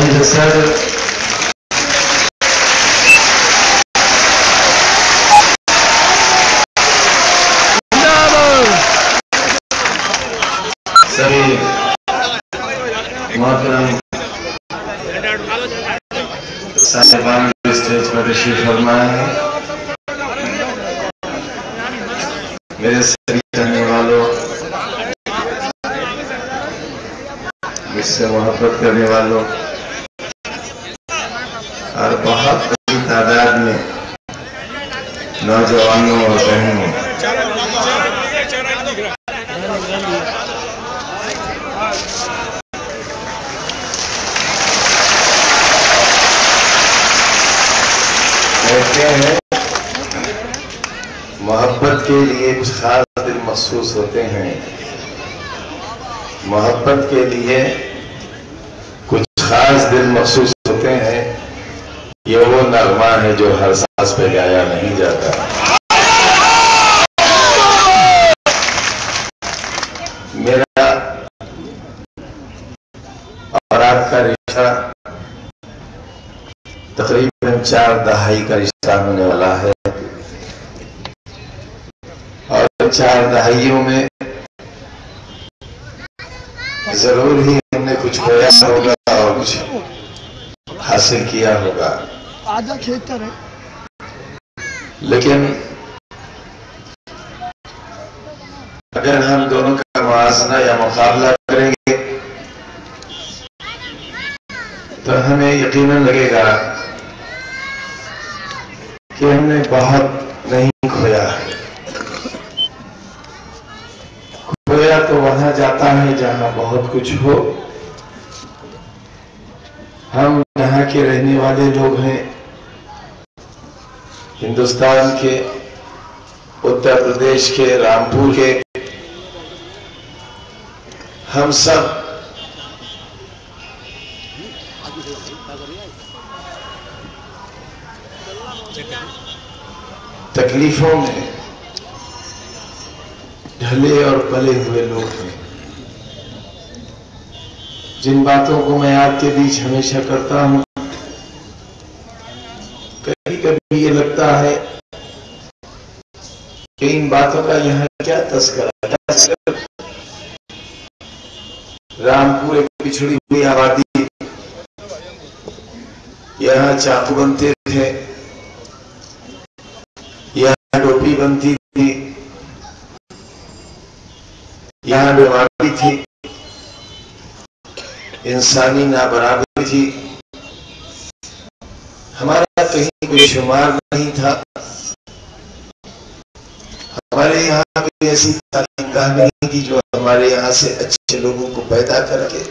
سر سبھی محترم صاحبان اسٹیج پر تشریف فرمائے ہیں، میرے سبھی چاہنے والوں، مجھ سے محبت کرنے والوں اور بہت بڑی تعداد میں نوجوانوں اور بہنوں، کہتے ہیں محبت کے لیے کچھ خاص دل مخصوص ہوتے ہیں، محبت کے لیے کچھ خاص دل مخصوص ہوتے ہیں، یہ وہ نغمہ ہے جو ہر ساز پہ گایا نہیں جاتا۔ میرا اور آپ کا رشتہ تقریباً 4 دہائی کا رشتہ ہونے والا ہے، اور 4 دہائیوں میں ضرور ہی ہم نے کچھ کھویا ہوگا اور کچھ حاصل کیا ہوگا، لیکن اگر ہم دونوں کا موازنہ یا مقابلہ کریں گے تو ہمیں یقیناً لگے گا کہ ہم نے بہت نہیں کھویا ہے۔ کھویا تو وہاں جاتا ہے جہاں بہت کچھ ہو۔ ہم یہاں کے رہنے والے لوگ ہیں، ہندوستان کے، اتر پردیش کے، رامپور کے، ہم سب تکلیفوں میں ڈھلے اور پلے ہوئے لوگ ہیں۔ جن باتوں کو میں آپ کے بیچ ہمیشہ کرتا ہوں، کبھی کبھی یہ لگتا ہے کہ ان باتوں کا یہاں کیا تذکرہ ہے۔ رامپور ایک پچھڑی ہوئی آبادی، یہاں چاقو بنتے تھے، یہاں ٹوپی بنتی تھی، یہاں بیماری تھی، انسانی نابرابری تھی، ہمارا کہیں کوئی شمار نہیں تھا، ہمارے یہاں کوئی ایسی تعلیم گاہ نہیں تھی جو ہمارے یہاں سے اچھے لوگوں کو پیدا کر کے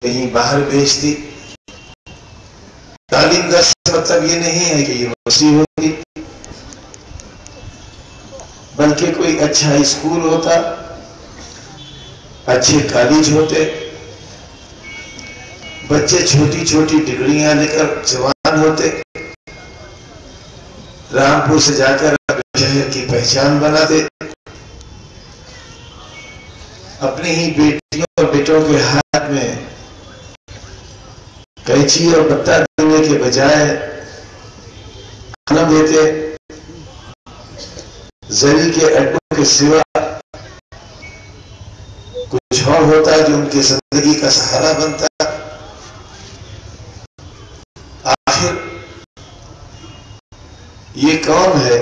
کہیں باہر بھیجتی۔ تعلیم کا مطلب یہ نہیں ہے کہ یونیورسٹی ہوتی، بلکہ کوئی اچھا اسکول ہوتا، اچھے کالج ہوتے، بچے چھوٹی چھوٹی ڈگریاں لے کر جوان ہوتے، رامپور سے جا کر شہر کی پہچان بناتے، اپنی ہی بیٹیوں اور بیٹوں کے ہاتھ میں قینچی اور بتا دینے کے بجائے قلم دیتے، زری کے اڈوں کے سوا کچھ اور ہوتا جو ان کی زندگی کا سہارا بنتا۔ آخر یہ کون ہے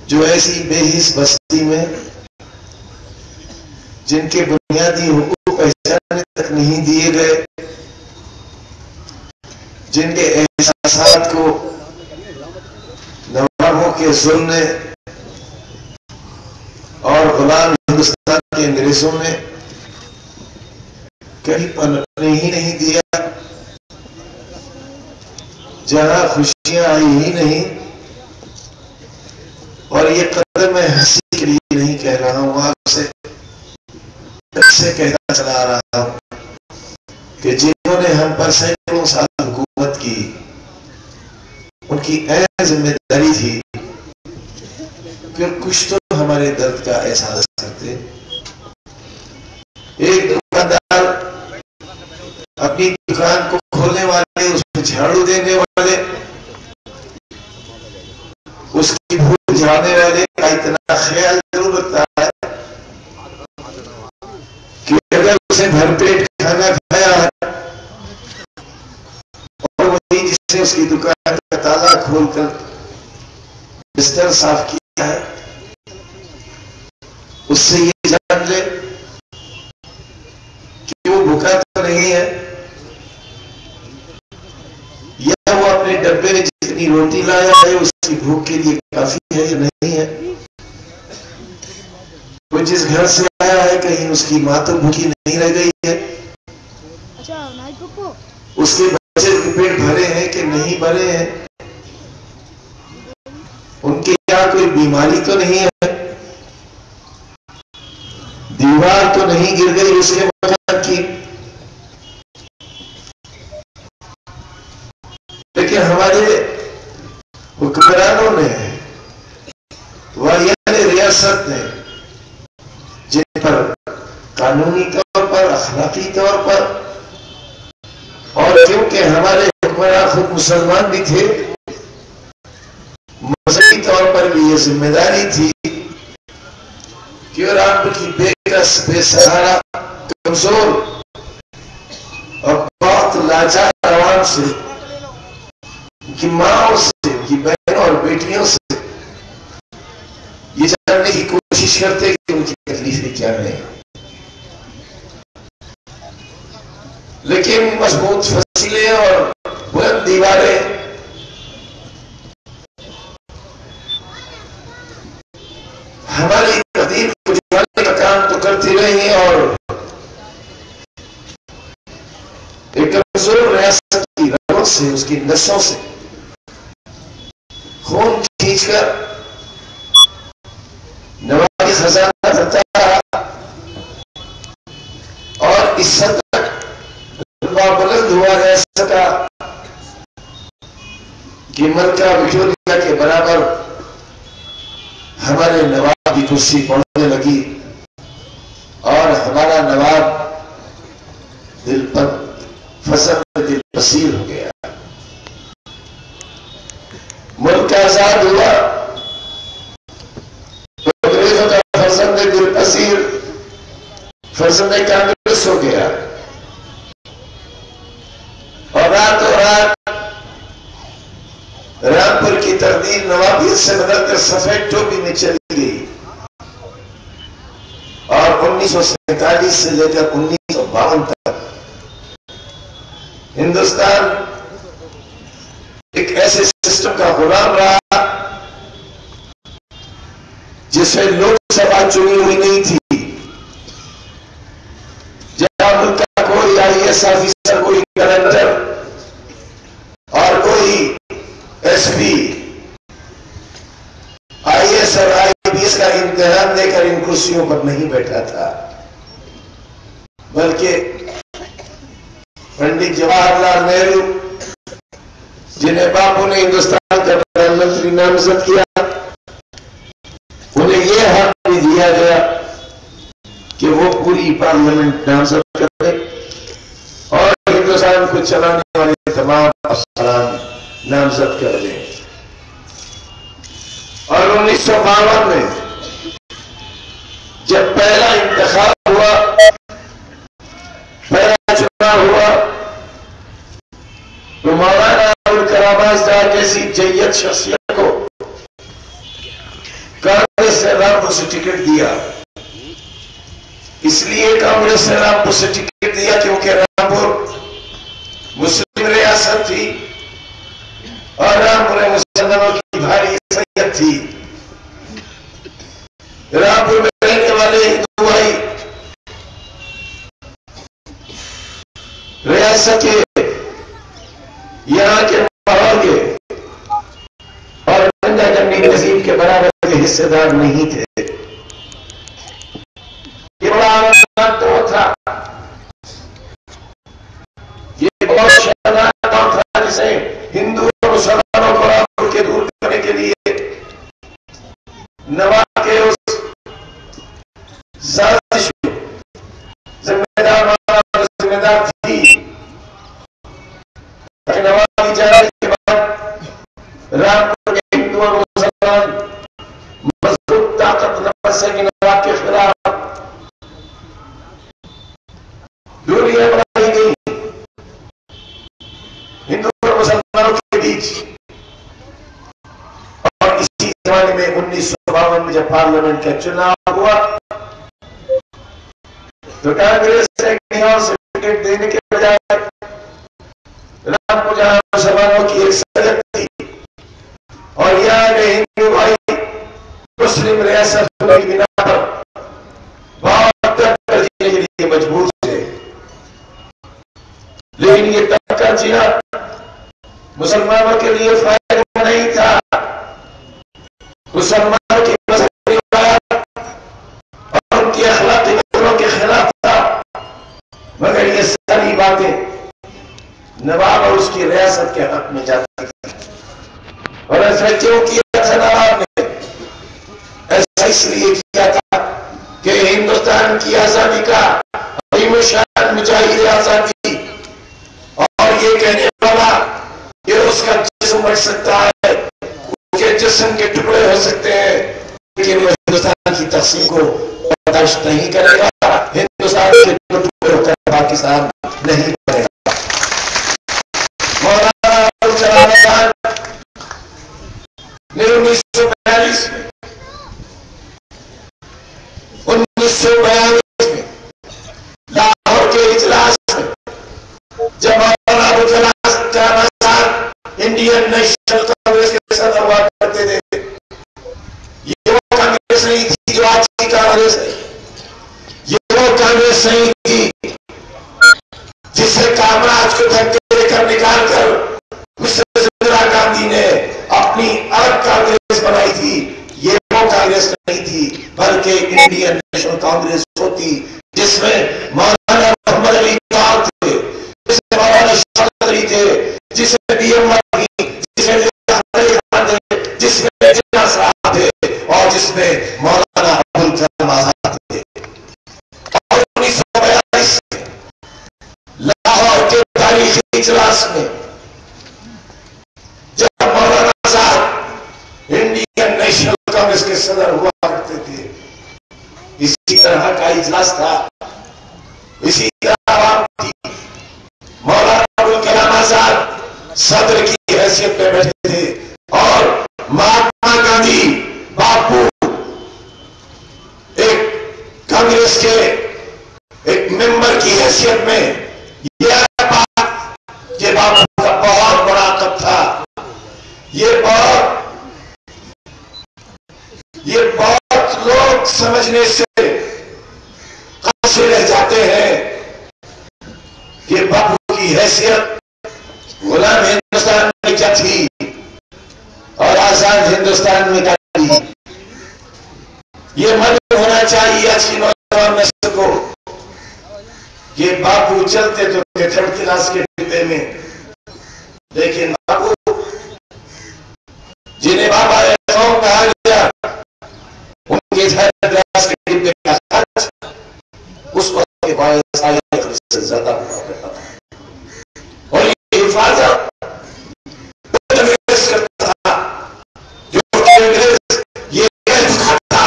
جو ایسی بے حس بستی میں، جن کے بنیادی حقوق پہچانے تک نہیں دیے گئے، جن کے احساسات کو نوابوں کے ظلم نے اور غلام ہندوستان کے انگریزوں نے کہیں پنپنے ہی نہیں دیا، جہاں خوشیاں آئی ہی نہیں۔ اور یہ قدم میں ہنسی کے لیے نہیں کہہ رہا ہوں، آپ سے کہتا چلا رہا ہوں کہ جنہوں نے ہم پر سینکڑوں سال حکومت کی، ان کی اہم ذمہ داری تھی کہ کچھ تو ہمارے درد کا احساس کرتے۔ ایک دکاندار اپنی دکان کو کھولنے والے، اس پہ جھاڑو دینے والے، اس کی بھول جانے والے کا اتنا خیال ضرور رکھتا ہے کہ اگر اسے بھر پیٹ کھانا کھایا ہے اور وہی جس نے اس کی دکان کا تالا کھول کر بستر صاف کیا ہے، اس سے یہ جان لے کہ وہ بھوکا تو نہیں ہے، یا وہ اپنے ڈبے میں جتنی روٹی لایا ہے اس کی بھوک کے لیے کافی ہے یا نہیں ہے۔ وہ جس گھر سے آیا ہے کہیں اس کی ماں تو بھوکی نہیں رہ گئی ہے، اس کے بچے کے پیٹ بھرے ہیں کہ نہیں بھرے ہیں، ان کے یہاں کوئی بیماری تو نہیں ہے، دیوار تو نہیں گر گئی اس کے مکان کی۔ لیکن ہمارے حکمرانوں نے، والیان ریاست نے، جن پر قانونی طور پر، اخلاقی طور پر، اور کیونکہ ہمارے حکمران خود مسلمان بھی تھے، مذہبی طور پر بھی یہ ذمہ داری تھی کہ رب کی بے کس، بے سہارا، کمزور اور بہت لاچار عوام سے، ان کی ماں سے، ان کی بہنوں اور بیٹیوں سے یہ جاننے کی کوشش کرتے کہ ان کی تکلیفیں کیا ہیں، لیکن مضبوط فصیلیں اور بلند دیواریں ہماری تقدیر کو جاننے کا کام تو کرتی رہی، اور ایک کمزور ریاست کی رگوں سے، اس کی نسوں سے خون کھینچ کر نواز خزانہ کرتا رہا، اور اس حد تک رتبہ بلند ہوا ریاست کا کہ ملکہ وکٹوریہ کے برابر ہمارے نواب کی کرسی پڑھنے لگی، اور ہمارا نواب دل پسیر ہو گیا، ملک آزاد ہوا تو انگریزوں کا فرزند دل پسیر فرزند کانگریس ہو گیا، اور راتوں رات رامپور کی تقدیر نوابیت سے بدل کر سفید ٹوپی میں چلی گئی، اور 1947 سے لے کر 1952 تک ہندوستان ایک ایسے سسٹم کا غلام رہا جس میں لوک سبھا چنی ہوئی نہیں تھی، جہاں ملک کا کوئی IAS آفیسر، کوئی کلکٹر اور کوئی SP IAS اور IPS کا امتحان دے کر ان کرسیوں پر نہیں بیٹھا تھا، بلکہ پنڈت جواہر لال نہرو، جنہیں باپو نے ہندوستان کا پردھان منتری نامزد کیا، انہیں یہ حق بھی دیا گیا کہ وہ پوری پارلیمنٹ نامزد کرے اور ہندوستان کو چلانے والے تمام افسران نامزد کر دیں۔ اور 1952 میں جب پہلا انتخاب ہوا، پہلا چناؤ ہوا، تو مولانا ابوالکلام آزاد جیسی جیت شخصیت کو کانگریس نے رامپور سے ٹکٹ دیا۔ اس لیے کانگریس نے رامپور سے ٹکٹ دیا کیونکہ رامپور مسلم ریاست تھی، اور رامپور مسلمانوں کی بھاری اکثریت تھی۔ رامپور میں رہنے والے ہندو بھائی ریاست کے، یہاں کے ماحول کے اور گنجا جنگی نظیم کے برابر کے حصے دار نہیں تھے۔ یہ بڑا آنند دور تھا، یہ بہت شرمناک دور تھا جسے ہندو اور مسلمانوں کو رامپور کے دور کرنے کے لیے نواب کے اس سازش میں ذمہ دار تھی رامپور کے ہندو اور مسلمان مضبوط طاقت نفس سے نواز کے خلاف دوریاں بنائی گئی ہندو اور مسلمانوں کے بیچ. اور اسی زمانے میں 1952 میں جب پارلیمنٹ کا چناو ہوا تو کانگریس نے سرٹیفکیٹ دینے کے بجائے رامپور جہاں مسلمانوں کی ایک سرحد تھی اور یہاں کے ہندو بھائی مسلم ریاست کی بنا پر بہت ٹکر جینے کے لیے مجبور تھے. لیکن یہ ٹکر جینا مسلمانوں کے لیے فائدہ نہیں تھا. مسلمانوں کی مذہبی روایات اور ان کی اخلاقی قدروں کے خلاف تھا. مگر یہ ساری باتیں نواب اور اس کی ریاست کے حق میں جاتی تھی. اور ایسا کیوں کیا تھا نواب نے؟ ایسا اس لیے کیا تھا کہ ہندوستان کی آزادی کا عظیم شان مجاہد آزادی اور یہ کہنے والا کہ اس کا جسم بڑھ سکتا ہے، اس کے جسم کے ٹکڑے ہو سکتے ہیں، لیکن وہ ہندوستان کی تقسیم کو برداشت نہیں کرے گا. ہندوستان کے ٹکڑے ہو کر پاکستان نہیں کرے گا. مولانا ابوالکلام آزاد نے 1942 میں لاہور کے اجلاس میں جب مولانا ابوالکلام آزاد انڈین نیشنل کانگریس کے صدر ہوا کرتے تھے، یہ وہ کانگریس نہیں تھی جو آج کی کانگریس ہے. یہ وہ کانگریس نہیں تھی جسے کامراج کو دھکے دے کر نکال کر مسٹر اندرا گاندھی نے اپنی الگ کانگریس بنائی تھی. یہ وہ کانگریس نہیں تھی بلکہ انڈین نیشنل کانگریس ہوتی جس میں مولانا محمد علی طاہر تھے، جس میں مولانا شوکت علی تھے، جس میں بی ایم آر تھی، جس میں جس میں جناح صاحب تھے اور جس میں مولانا ابوالکلام آزاد تھے. اور 1942 میں لاہور کے تاریخی اجلاس میں جب مولانا آزاد انڈین نیشنل کانگریس کے صدر ہوا کرتے تھے، اسی طرح کا اجلاس تھا، اسی طرح عوام تھی. مولانا ابوالکلام آزاد صدر کی حیثیت پہ بیٹھے تھے اور مہاتما گاندھی باپو ایک کانگریس کے ایک ممبر کی حیثیت میں. یہ بات یہ باپو کا بہت بڑا عقد تھا. یہ بہت لوگ سمجھنے سے قاصر رہ جاتے ہیں کہ باپو کی حیثیت غلام ہندوستان میں کیا تھی اور آزاد ہندوستان میں کیا تھی. یہ معلوم ہونا چاہیے آج کی نوجوان نسل کو کہ باپو چلتے تو تھے تھرڈ کلاس کے ڈبے میں، لیکن باپو جنہیں بابا قوم کہا گیا ان کے تھرڈ کلاس کے ڈبے کا خرچ اس وقت کے باعث سے زیادہ ہوا کرتا تھا. اور یہ حفاظت انگریز کرتا تھا جو انگریز یہ کہتا تھا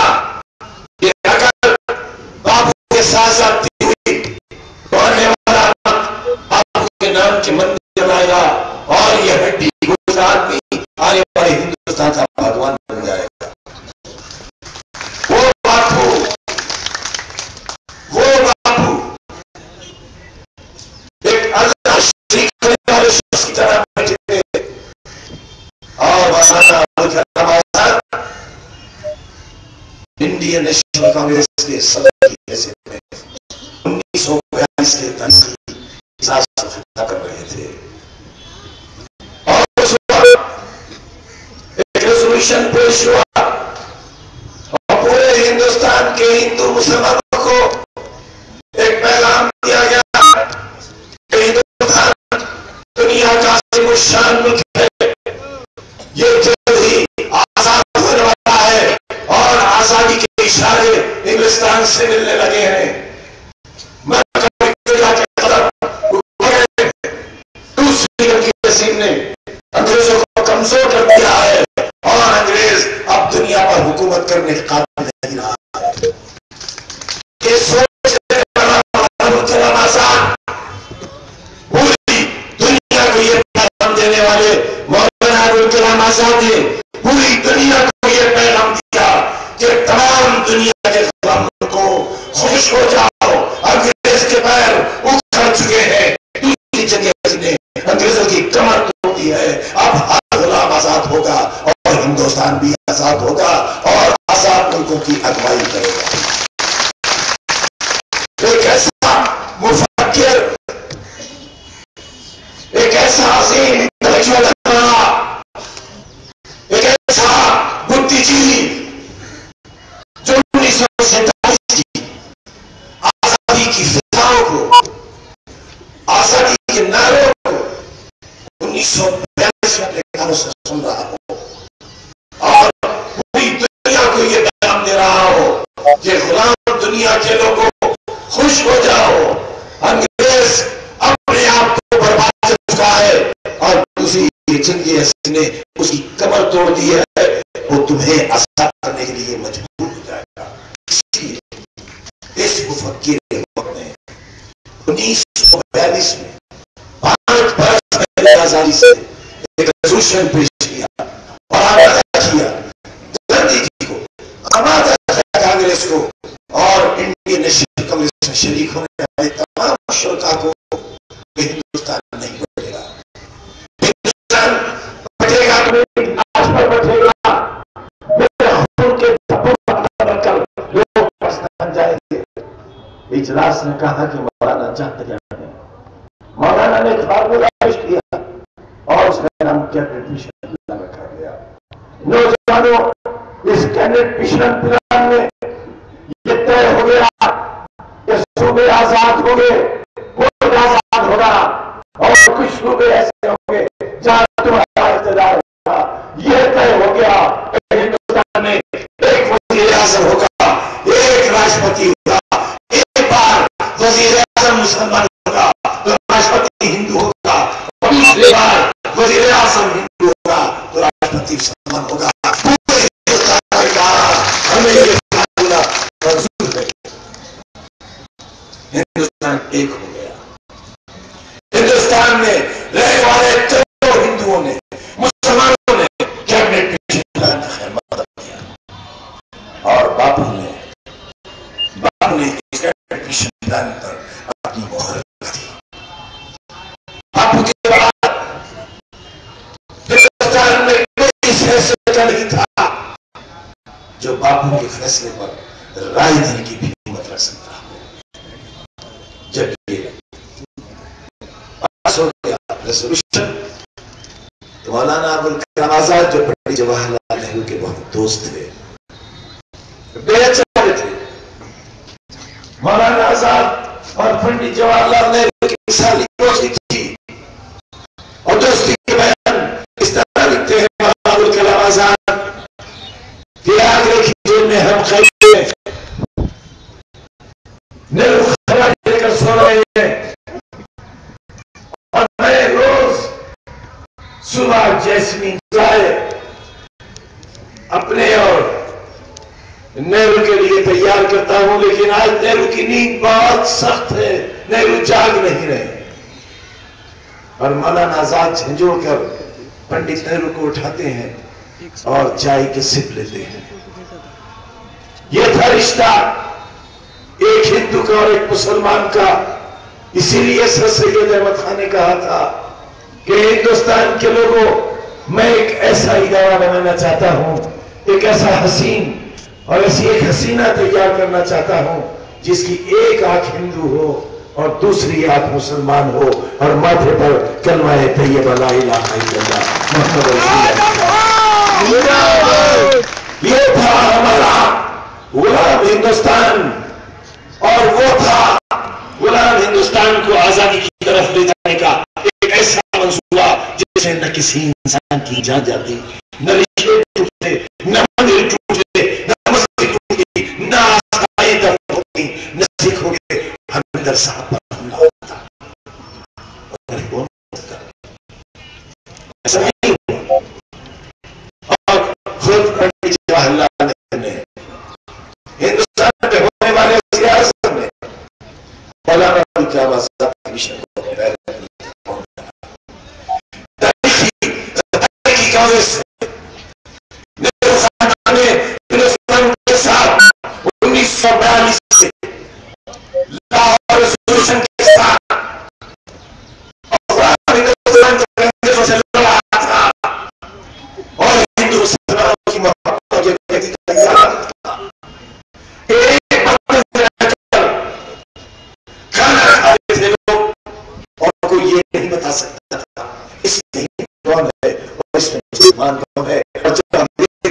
کہ اگر باپو کے ساتھ ساتھ ہوئی تو آنے والا باپو کے نام کے مندر بنائے گا اور یہ ہڈی گوشت آدمی آنے والے ہندوستان کا بھگوان بن جائے گا. وہ باپو ایک اللہ شریک کرنے والے شخص کی طرح بیٹھے تھے. اور مولانا ابوالکلام آزاد انڈین نیشنل کانگریس کے صدر کی حیثیت میں 1942 کے تنظیمی اجلاس کو خطاب کر رہے تھے. اور اس وقت ایک ریزولوشن پیش ہوا اور پورے ہندوستان کے ہندو مسلمانوں کو ایک پیغام دیا گیا کہ ہندوستان دنیا کا عظیم الشان ملک ہے، یہ جلد ہی آزاد ہونے والا ہے اور آزادی کے اشارے انگلستان سے ملنے لگے ہیں. دوسری نے انگریزوں کو کمزور کر دیا یہ سوچ کلام آزاد پوری دنیا کو یہ پیغام دینے والے مولانا ابوالکلام آزاد نے پوری دنیا کو یہ پیغام دیا کہ تمام دنیا کے غلاموں کو خوش ہو جاؤ، انگریز کے پیر اکھڑ چکے ہیں، دوسری جگہ اس نے انگریزوں کی کمر توڑی ہے، اب ہر غلام آزاد ہوگا اور ہندوستان بھی آزاد ہوگا اور آزاد ملکوں کی اگوائی کرے گا۔ ایک ایسا مفکر، ایک ایسا عظیم انٹلیکچوئل بنا، ایک ایسا بدھی جیوی جو 1947 کی آزادی کی فضاؤں کو، آزادی کے نعروں کو 1942 میں اپنے کانوں سے سن رہا ہو اور پوری دنیا کو یہ پیغام دے رہا ہو کہ غلام دنیا کے لوگوں خوش ہو جاؤ، انگریز اپنے آپ کو برباد کر چکا ہے اور دوسری جنگی حسین نے اس کی کمر توڑ دی ہے، وہ تمہیں آزاد کرنے کے لیے مجبور ہو جائے گا۔ اس لیے اس مفکر وقت نے 1942 میں 5 برس پہلے آزادی سے ایک ریزولوشن پیش کیا اور آمادہ کیا گاندھی جی کو، آمادہ کیا کانگریس کو اور انڈین نیشنل کانگریس میں شریک ہونے والے تمام شرکا کو کہ ہندوستان نہیں بٹے گا، ہندوستان بٹے گا تو آج پر بٹے گا، میرے خون کے دھبوں پر بڑھ کر لوگ پاکستان جائیں گے۔ اجلاس نے کہا کہ مولانا چاہتے کیا ہے، مولانا نے ایک فارمولا پیش کیا اور اس کا نام کیبنٹ مشن پلان رکھا گیا۔ نوجوانوں، اس کیبنٹ مشن پلان میں یہ طے ہو گیا کہ صوبے آزاد ہوں گے، ملک آزاد ہوگا اور کچھ صوبے ایسے ہوں گے جہاں تمہارا اقتدار ہوگا۔ یہ طے ہو گیا کہ ہندوستان میں ایک وزیر اعظم ہوگا، ایک راشٹرپتی ہوگا، ایک بار وزیر اعظم مسلمان ہوگا تو راشٹرپتی ہندو ہوگا، اور دوسری بار وزیر اعظم ہندو ہوگا تو راشٹرپتی مسلمان ہوگا۔ پورے ہندوستان نے کہا ہمیں یہ فارمولا منظور ہے۔ ہندوستان ایک ہو گیا، ہندوستان میں رہنے والے کروڑوں ہندوؤں نے، مسلمانوں نے کیبنٹ مشن پلان کا خیر مقدم کیا اور باپو نے اس کیبنٹ مشن پلان پر اپنی مہر لگا دی۔ باپو کے بعد ہندوستان میں کوئی فیصلے کا نہیں تھا جو باپو کے فیصلے پر رائے دینے کی بھی ہمت رکھ سکتا۔ جب یہ پاس ہو گیا ریزولوشن تو مولانا ابوالکلام آزاد جو پنڈت جواہر لال نہرو کے بہت دوست تھے، بے چاہتے تھے، مولانا آزاد اور پنڈت جواہر لال نہرو کی مثالی دوستی تھی اور دوستی کے بیان اس طرح لکھتے ہیں مولانا ابوالکلام آزاد کہ آگرے کی جیل میں ہم قید ہیں، نہرو خراج دے کر سو رہے ہیں اور میں روز صبح جیسمین چائے اپنے اور نہرو کے لیے تیار کرتا ہوں، لیکن آج نہرو کی نیند بہت سخت ہے، نہرو جاگ نہیں رہے اور مولانا آزاد جھنجھوڑ کر پنڈت نہرو کو اٹھاتے ہیں اور چائے کے سپ لیتے ہیں۔ یہ تھا رشتہ ایک ہندو کا اور ایک مسلمان کا۔ اسی لیے سر سید احمد خان نے کہا تھا کہ ہندوستان کے لوگوں، میں ایک ایسا ادارہ بنانا چاہتا ہوں، ایک ایسا حسین اور ایسی ایک حسینہ تیار کرنا چاہتا ہوں جس کی ایک آنکھ ہندو ہو اور دوسری آنکھ مسلمان ہو اور ماتھے پر کلمہ طیبہ لا الہ الا اللہ محمد رسول اللہ۔ یہ تھا ہمارا غلام ہندوستان اور وہ تھا غلام ہندوستان کو آزادی کی طرف لے جانے کا ایک ایسا منصوبہ جس میں نہ کسی انسان کی جان جاتی، نہ رشتے ٹوٹے، نہ مندر ٹوٹے، نہ مسجد ٹوٹی، نہ آسمائیں دفن ہوتی، نہ سکھ ہو گئے، ہرمندر صاحب پر حملہ ہوتا اور کون ہوتا ایسا نہیں ہوا۔ اور خود پنڈت جواہر لال نہرو نے ہندوستان میں ہونے والے سیاست کیا وضاحت مشن کو تاریخی کانگریس نہرو خاندان نے ہندوستان کے ساتھ 1942 سے لاہور ریزولوشن کے ساتھ ہندوستان کے انگریزوں سے لڑا تھا اور ہندو مسلمانوں کی محبت کے تحقیق تیار تھا. ایک مقصد سے کھانا کھاتے تھے لوگ اور کوئی یہ نہیں بتا سکتا تھا اس میں کون ہے اور اس میں مسلمان کون ہے. اور جب ہم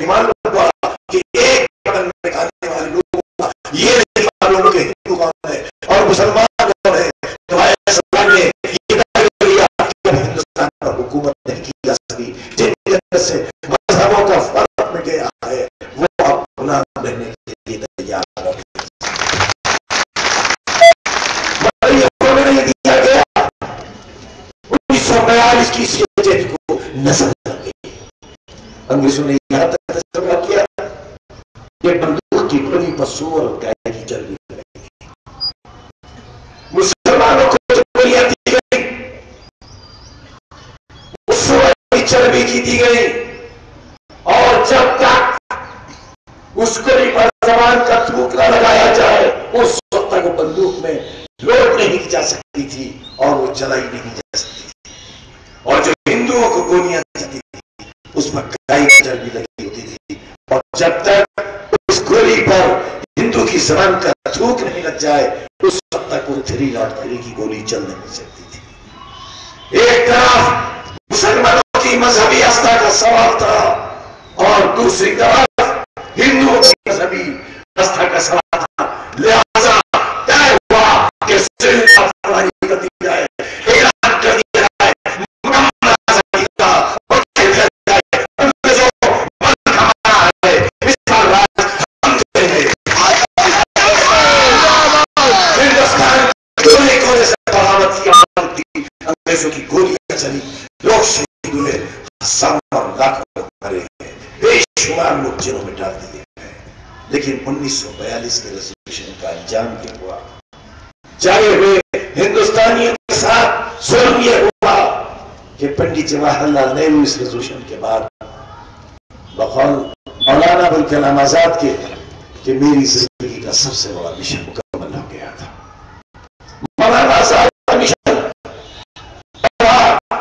معلوم ہوا کہ ایک بدن میں کھانے والے لوگوں کا یہ نہیں معلوم کہ ہندو کون ہے اور مسلمان کون ہے تو اسلام نے یہ طے کر لیا کہ ہندوستان پر حکومت نہیں کی جا سکتی. جن وجہ سے مذہبوں کا فرق میں گیا ہے وہ اب غلام رہنے کے لیے تیار ہو گئے. نہیں دیا گیا 1942 کی سیاست کو نظر کر گئی. انگریزوں نے یہاں تک تجربہ کیا کہ بندوق کی گولی پر سور اور گائے کی چربی لگائی. مسلمانوں کو جو گولیاں دی گئی اس سور کی چربی کی دی گئی اور جب تک اس گولی پر زبان کا تھوک نہ لگایا جائے اس وقت تک وہ بندوق میں لوڈ نہیں کی جا سکتی تھی اور وہ چلائی نہیں جا سکتی تھی. اور جو ہندوؤں کو گولیاں دیتی تھی اس پر گائے کی چربی لگی ہوتی تھی اور جب تک اس گولی پر ہندو کی زبان کا تھوک نہیں لگ جائے اس وقت تک وہ 303 کی گولی چل نہیں سکتی تھی. ایک طرف مسلمانوں کی مذہبی آستھا کا سوال تھا اور دوسری طرف ہندوؤں کی مذہبی آستھا کا سوال تھا. لہذا طے ہوا کہ سندھ آزادی کر دی جائے, اعلان کر دیا جائے مکمل آزادی کا اور کہا جائے انگریزوں ملک ہمارا ہے اس کا راج ہم کریں گے. ہندوستان کونے کونے سے بغاوت کی آواز تھی, انگریزوں کی گولیاں چلی, لوگ شہید ہوئے, ہزاروں اور لاکھوں مرے ہیں, بے شمار لوگ جنوں میں ڈال دیے ہیں. لیکن 1942 کے ریزولوشن کا انجام کیا ہوا؟ جائے ہوئے ہندوستانیوں کے ساتھ ظلم یہ ہوا کہ پنڈت جواہر لال نہرو اس ریزولوشن کے بعد بقول مولانا ابوالکلام آزاد کے کہ میری زندگی کا سب سے بڑا مشن مکمل ہو گیا تھا. مولانا آزاد کا مشن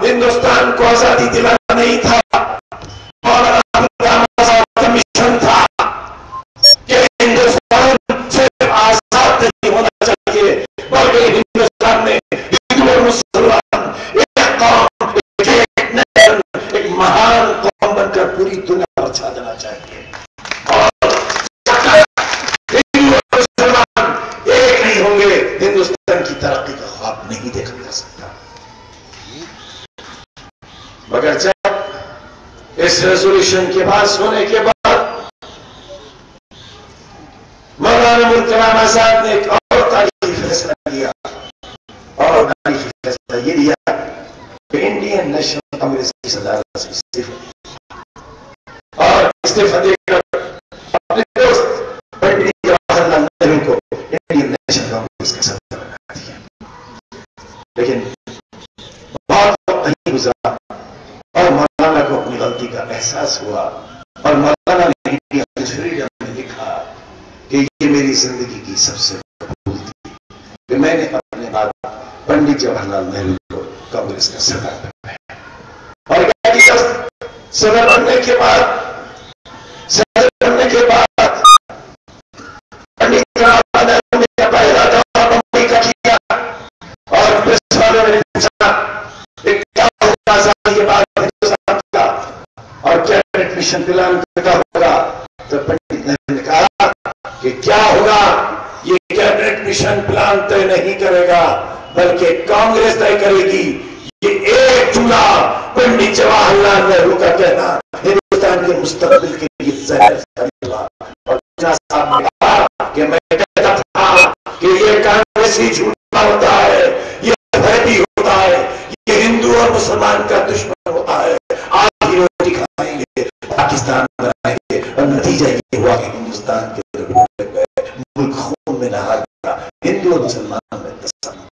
ہندوستان کو آزادی دلانا نہیں تھا, مولانا ابوالکلام آزاد کا مشن تھا کہ ہندوستان صرف آزاد نہیں ہونا چاہیے بلکہ ہندوستان میں ہندو اور مسلمان ایک قوم, ایک نیشن, ایک مہان قوم بن کر پوری دنیا پر چھا جانا چاہیے. اور ہندو اور مسلمان ایک نہیں ہوں گے ہندوستان کی ترقی کا خواب نہیں دیکھا جا سکتا. مگر جب اس ریزولوشن کے پاس ہونے کے بعد مولانا ابوالکلام آزاد نے ایک اور تاریخی فیصلہ لیا اور تاریخی فیصلہ یہ لیا کہ انڈین نیشنل کانگریس کی صدارت سے استعفا اور استعفا دے کر اپنے دوست پنڈت جواہر لال نہرو کو انڈین نیشنل کانگریس کا صدر بنا دیا. لیکن بہت وقت نہیں گزرا اور مولانا کو اپنی غلطی کا احساس ہوا اور مولانا نے انڈیا فریڈم میں لکھا کہ یہ میری زندگی کی سب سے بڑی بھول تھی کہ میں نے اپنے بعد پنڈت جواہر لال نہرو کو کانگریس کا صدر بنایا. اور صدر بننے کے بعد پنڈت جواہر لال نہرو نے پہلا دورہ بمبئی کا کیا اور پریس والوں نے پوچھا کیا ہوگا آزادی کے بعد ہندوستان کا اور کیبنٹ مشن پلان کیا ہوگا. تو پنڈت نہرو نے کہا کہ کیا ہوگا یہ کیبنٹ مشن پلان طے نہیں کرے گا بلکہ کانگریس طے کرے گی. یہ ایک جملہ پنڈت جواہر لال نہرو کا کہنا ہندوستان کے مستقبل کے لیے زہر ہوا. اور صاحب نے کہا کہ میں کہتا تھا کہ یہ کانگریسی جھوٹا ہوتا ہے, یہ بھیدی ہوتا ہے, یہ ہندو اور مسلمان کا دشمن ہوتا ہے. آپ ہی روٹی کھائیں گے, پاکستان بنائیں گے اور نتیجہ یہ ہوا کہ ہندوستان کے ملک خون میں نہا گیا, ہندو اور مسلمان میں تصادم.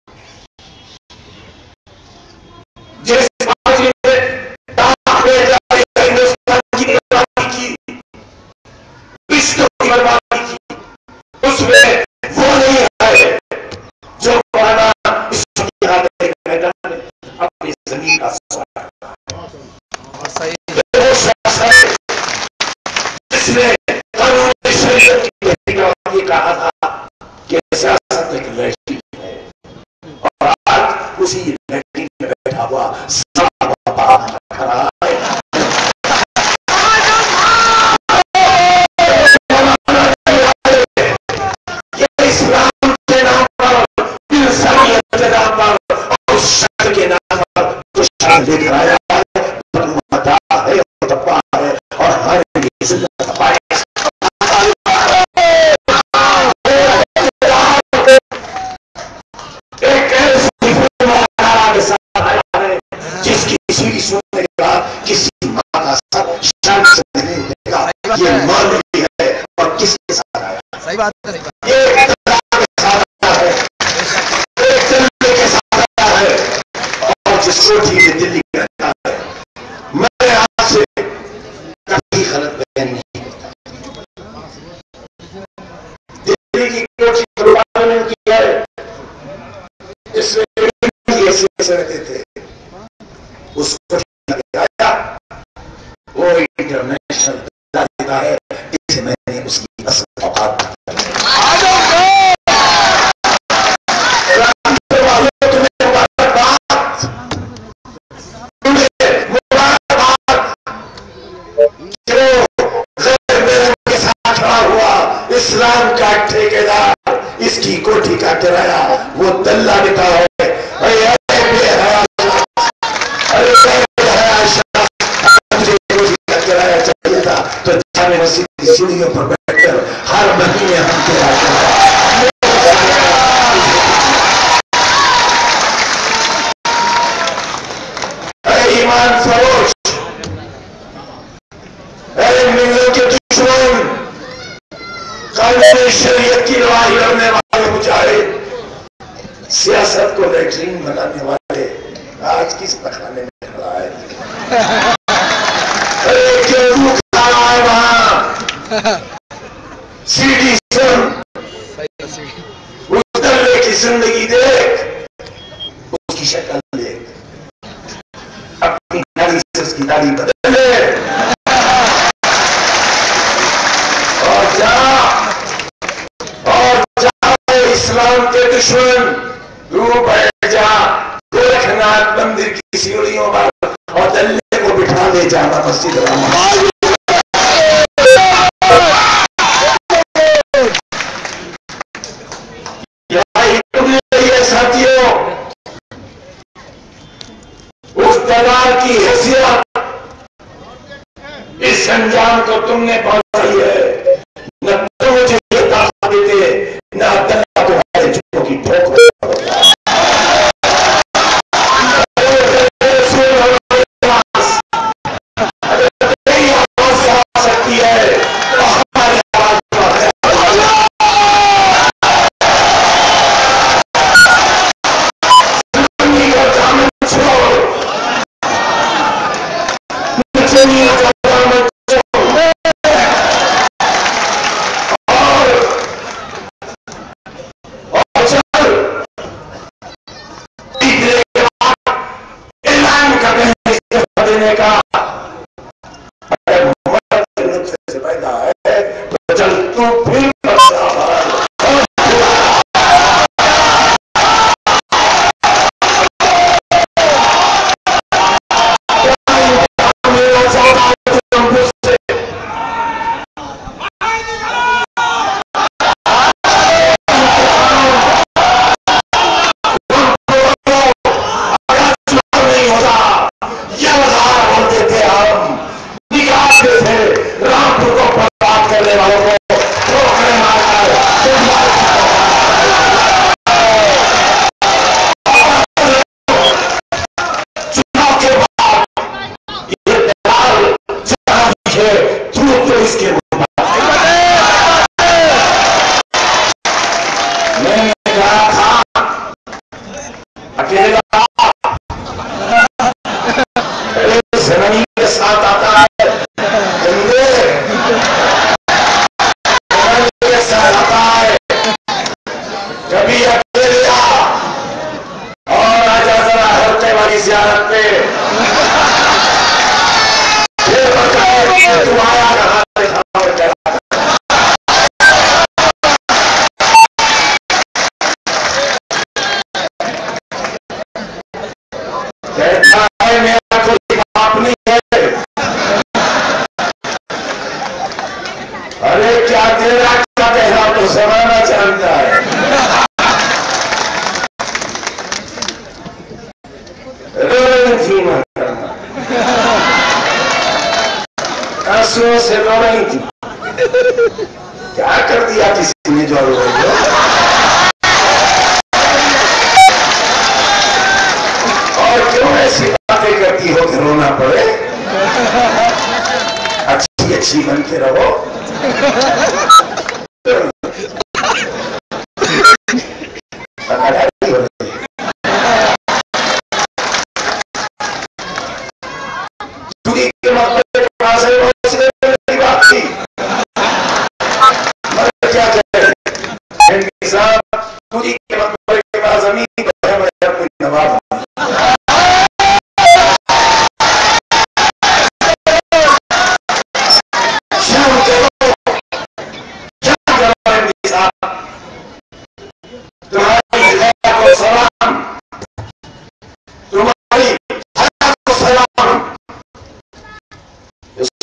کہ سیاست ایک لیٹرین ہے، اور آج اسی لیٹرین میں بیٹھا ہوا سارا باپ کھڑا ہے۔ یہ اسلام کے نام پر، انسانیت کے نام پر، اور شر کے نام پر جو شر لے کر آیا ہے، متا ہے اور تباہ ہے، اور ہمارے لیے ذلت تباہ ہے۔ جس کی سیڑھی سننے کے بعد کسی ماں کا سر شان سے نہیں اٹھے گا، یہ مولوی ہے اور کس کے ساتھ آیا؟ صحیح بات ہے، یہ اقتدار کے ساتھ آیا ہے، ایک دلی کے ساتھ آیا ہے، اور جس کوٹھی میں دلی کے رہتا ہے۔ میں آپ سے کبھی غلط بیان نہیں کرتا، دلی کی کوٹھی پر نے کی ہے، اس میں ایسے رہتے تھے، اس کو آیا وہ انٹرنیشنل دیتا ہے، اسے میں نے اس کی اصل اوقات کے ساتھ کھڑا ہوا اسلام کا ٹھیکیدار، اس کی کوٹھی کا کرایہ وہ دلہ دیتا ہے۔ تو جامع مسجد کی سیڑھیوں پر بیٹھ کر ہر مہینے ہم اے ایمان فروش، اے ملوں کے دشمن، قانون شریعت کی روائی لڑنے والے مجاہد، سیاست کو لیٹرین بنانے والے، آج کس پخانے میں کھڑا ہے؟ سیڑھی سن، اس دلے کی زندگی دیکھ، اس کی شکل دیکھ، اپنی داڑھی سے اس کی داڑھی بدل لے، اور جا اسلام کے دشمن، تو بیٹھ جا گورکھناتھ مندر کی سیڑھیوں پر اور دلے کو بٹھا لے جامع مسجد رحمان۔ ساتھیوں، اس دلال کی حیثیت اس انجام کو تم نے پہنچائی ہے، نہ تم مجھے یہ طاقت دیتے، نہ دلال تمہارے جھوٹوں کی ٹھوک سکتی ہے۔ کہتا ہے میرا کوئی باپ نہیں ہے. ارے کیا تیرا کیا کہنا تو زمانہ جانتا ہے. آنسوؤں سے رو رہی تھی. کیا کر دیا کسی نے جو رو رہی ہو؟ اور کیوں ایسی باتیں کرتی ہو کہ رونا پڑے؟ اچھی اچھی بن کے رہو.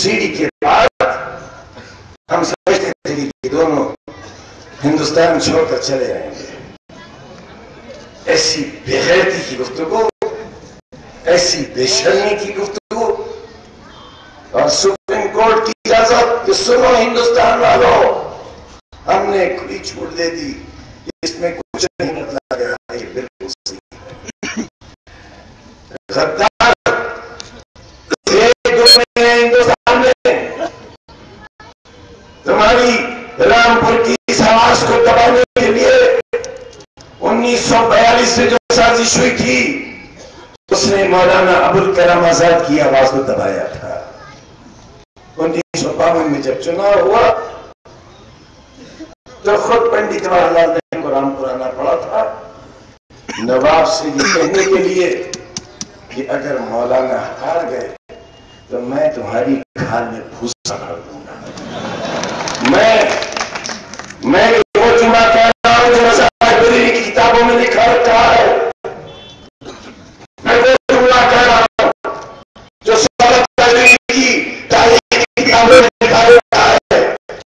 سیڑھی کے بعد ہم سمجھتے تھے کہ دونوں ہندوستان چھوڑ کر چلے جائیں گے. ایسی بے غیرتی کی گفتگو, ایسی بے شرمی کی گفتگو, اور سپریم کورٹ کی اجازت کہ سنو ہندوستان والوں, ہم نے کھلی چھوٹ دے دی, اس میں کچھ نہیں بدلا گیا. یہ بالکل صحیح. غدار ہندوستان میں تمہاری رامپور کی اس آواز کو دبانے کے لیے 1942 سے جو سازش ہوئی تھی, اس نے مولانا ابوالکلام آزاد کی آواز کو دبایا تھا. 1952 میں جب چناؤ ہوا تو خود پنڈت جواہر لال نہرو کو رامپور آنا پڑا تھا نواب سے یہ کہنے کے لیے کہ اگر مولانا ہار گئے تو میں تمہاری کھال میں بھوسا بھر دوں گا. میں وہ جمعہ کہہ رہا ہوں جو رضا بریلوی کی کتابوں میں لکھا رکھا ہے. میں وہ جمعہ کہہ رہا ہوں جو رضا بریلوی کی تاریخ کی کتابوں میں لکھا رکھا ہے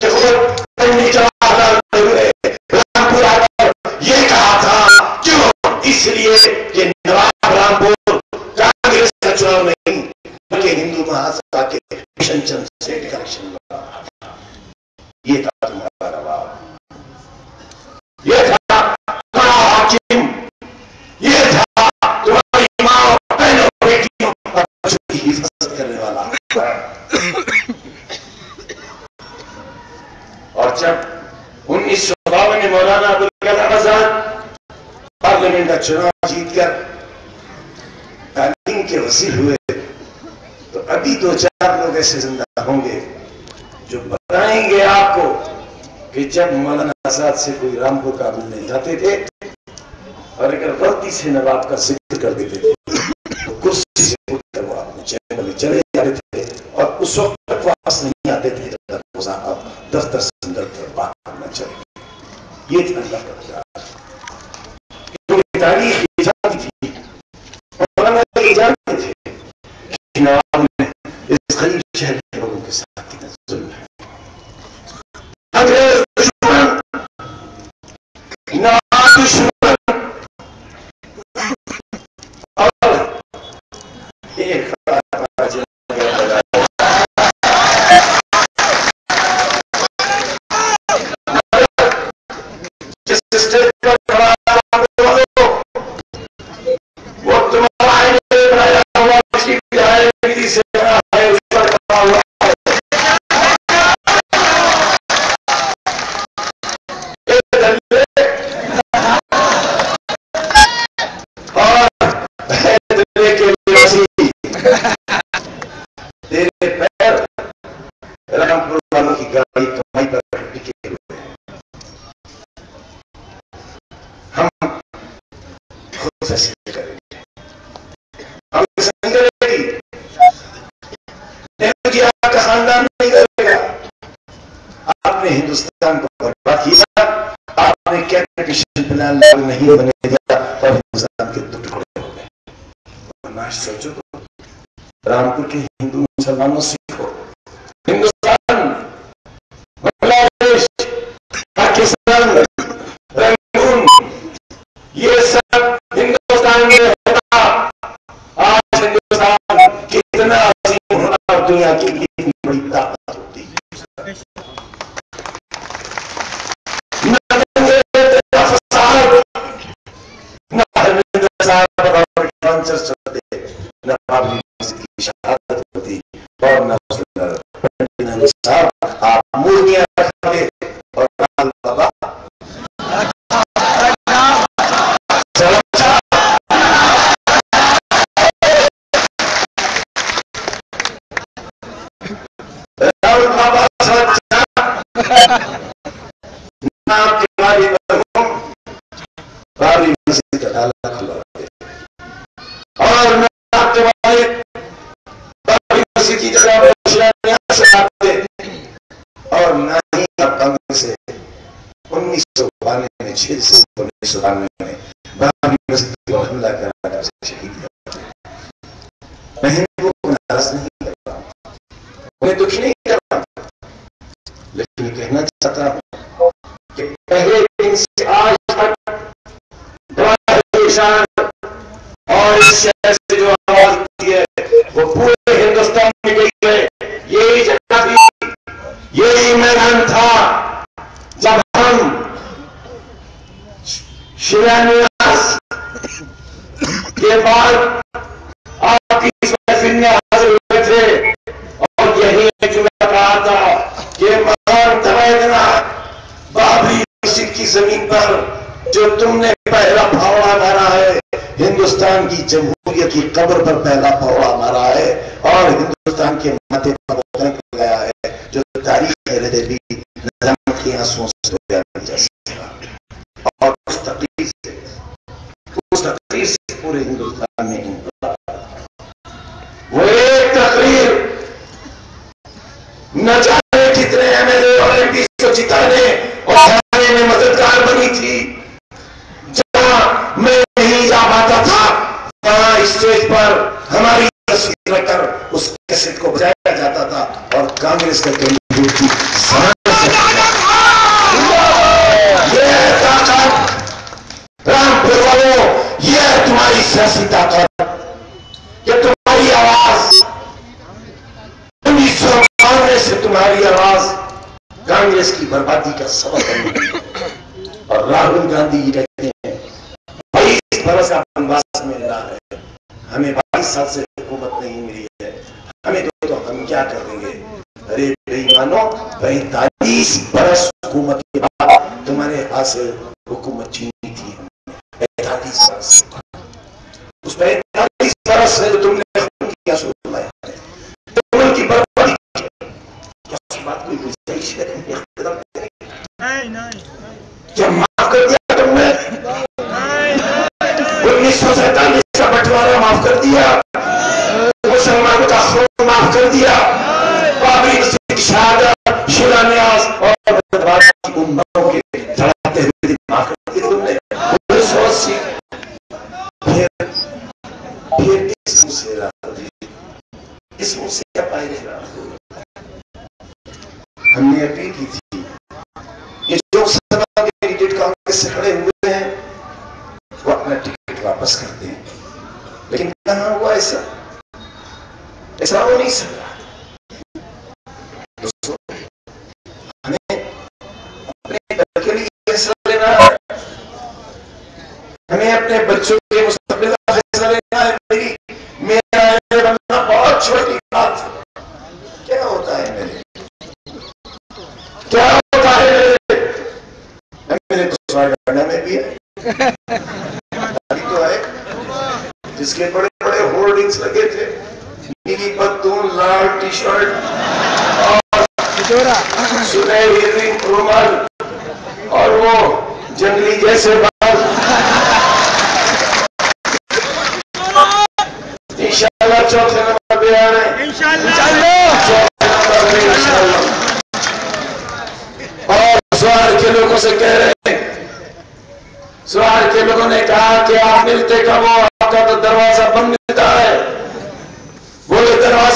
کہ خود پنڈت جواہر لال نہرو نے رامپور آ کر یہ کہا تھا. کیوں؟ اس لیے کہ نواب رامپور کانگریس کا چناؤ نہیں بلکہ ہندو مہاسبھا کے کشن چند سیٹھ کا الیکشن لڑا تھا. یہ تھا تمہارا نواب, یہ تھا تمہارا حاکم, یہ تھا تمہاری ماں اور بہنوں بیٹیوں اور بچوں کی حفاظت کرنے والا. اور جب 1952 میں مولانا ابوالکلام آزاد پارلیمنٹ کا چناؤ جیت کر تعلیم کے وزیر ہوئے تو ابھی 2-4 لوگ ایسے زندہ ہوں گے جو بتائیں گے آپ کو کہ جب مولانا آزاد سے کوئی رامپور قابل نہیں جاتے تھے اور اگر غلطی سے نواب کا ذکر کر دیتے تھے تو کرسی سے اٹھ کر وہ اپنے چیمبر میں چلے جاتے تھے اور اس وقت تک واپس نہیں آتے تھے جب تک وہ صاحب دفتر سے اندر تک بات کرنا چاہیے. یہ تھا اللہ کا پیار. کیونکہ تاریخ یہ جانتی تھی, مولانا یہ جانتے تھے کہ نواب نے اس غریب شہر کے لوگوں کے ساتھ کتنا ظلم ہے. انگریز دشمن, نواب دشمن, اور ایک جس اسٹیج پر کھڑا وہ تمہارا بنایا ہوا کسی بھی سے اس پر کھڑا ہوا تیرے پیر رامپور والوں کی گاڑی کمائی پر ٹکے ہوئے ہیں. ہم خود فیصلے کریں گے, ہم فیصلے کریں گے. نہرو جی آپ کا خاندان نہیں کرے گا. آپ نے ہندوستان کو برباد کیا, آپ نے کیبنٹ مشن پلان نہیں بنے گا اور ہندوستان کے 2 ٹکڑے ہو گئے. سوچو رامپور کے ہندو مسلمانوں سیکھو، ہندوستان، بنگلہ دیش، پاکستان، رنگون، یہ سب ہندوستان میں ہوتا، آج ہندوستان کتنا عظیم ہوتا اور دنیا کی کتنی بڑی طاقت ہوتی. نہ بابری مسجد کی شہادت ہوتی اور نہ آپ مورتیاں رکھتے اور بابا بابری مسجد کا تالا کھلواتے اور نہ آپ کے والد بابری مسجد کی جگہ پر شیعہ سے آتے اور نہ ہی آپ کانگریس سے 1992 میں 1992 میں بابری مسجد کو حملہ کرا کر شہید کرتے. میں ہندوؤں کو ناراض نہیں کر رہا ہوں، انہیں دکھی نہیں کر رہا ہوں، لیکن یہ کہنا چاہتا ہوں کہ پہلے دن سے آج تک اور اس شہر سے جو آواز ہوتی ہے وہ پورے ہندوستان میں گئی ہے. یہی جگہ تھی، یہی میدان تھا جب ہم شیلانیاس کے بعد آپ کی اس محفل میں حاضر ہوئے تھے اور یہی جملہ کہا تھا کہ مہان تبادلہ بابری مسجد کی زمین پر جو تم نے پہلا پھاوڑا مارا ہے، ہندوستان کی جمہوریت کی قبر پر پہلا پھاوڑا مارا ہے اور ہندوستان کے ماتھے پر پھینک گیا ہے جو تاریخ ہے بھی نظام کے آنسوؤں سے دھویا نہیں جا سکتا. اور اس تقریر سے پورے ہندوستان میں وہ ایک تقریر نہ جانے کتنے ایم ایل اے اور ایم پی کو جتانے اور ہرانے میں مددگار بنی تھی. جہاں میں نہیں جا پاتا تھا وہاں اسٹیج پر ہماری تصویر رکھ کر اس کیسٹ کو بجایا جاتا تھا اور کانگریس کا کینڈیڈیٹ کی یہ طاقت رامپور والوں، یہ تمہاری سیاسی طاقت، یہ تمہاری آواز 1992 سے تمہاری آواز کانگریس کی بربادی کا سبب بنی. اور راہل گاندھی جی کہتے ہیں 22 برس کا بنواس مل رہا ہے، ہمیں 22 سال سے حکومت نہیں ملی ہے، ہمیں تو ہم کیا کر دیں گے. ارے بے ایمانو، 45 برس حکومت کے بعد تمہارے ہاتھ سے حکومت چھینی تھی. 45 برس، اس 45 برس سے جو تم نے خون کیا سو لایا ہے، تم ان کی بربادی کی. کیا اس بات کوئی گنجائش ہے اقتدار نہیں؟ کیا معاف کر دیا تم نے 1947 کا بٹوارا معاف کر دیا، مسلمان کا خون معاف کر دیا، بابری مسجد کی شہادت، شیلانیاس اور بدبادی کی امتوں کے دھڑاتے ہوئے معاف کر دیا تم نے 1980. پھر اس منہ سے اس منہ سے کیا پائے گا. ہم نے اپیل کی تھی کہ جو سبا کے کینڈیڈیٹ کانگریس سے کھڑے ہوئے ہیں وہ اپنا ٹکٹ واپس کر دیں، لیکن کہاں ہوا ایسا؟ ایسا ہو نہیں سکتا. دوستو، ہمیں اپنے گھر کے لیے فیصلہ لینا ہے، ہمیں اپنے بچوں کے مستقبل کا فیصلہ لینا ہے. میرا بننا بہت چھوٹی بات ہے. کیا ہوتا ہے میرے، کیا ہوتا ہے میرے تو سوارگانا میں بھی ہے، تو ہے جس کے بڑے بڑے ہولڈنگز لگے تھے، نیلی پتلون، لال ٹی شرٹ اور سنہری رنگ رومال اور وہ جنگلی جیسے بال. انشاءاللہ چوتھے نمبر پہ آ رہے ہیں، انشاءاللہ چوتھے نمبر پہ انشاءاللہ. اور سوار کے لوگوں سے کہہ رہے ہیں، سوار کے لوگوں نے کہا کہ آپ ملتے کب ہو، آپ کا تو دروازہ بند ملتا ہے.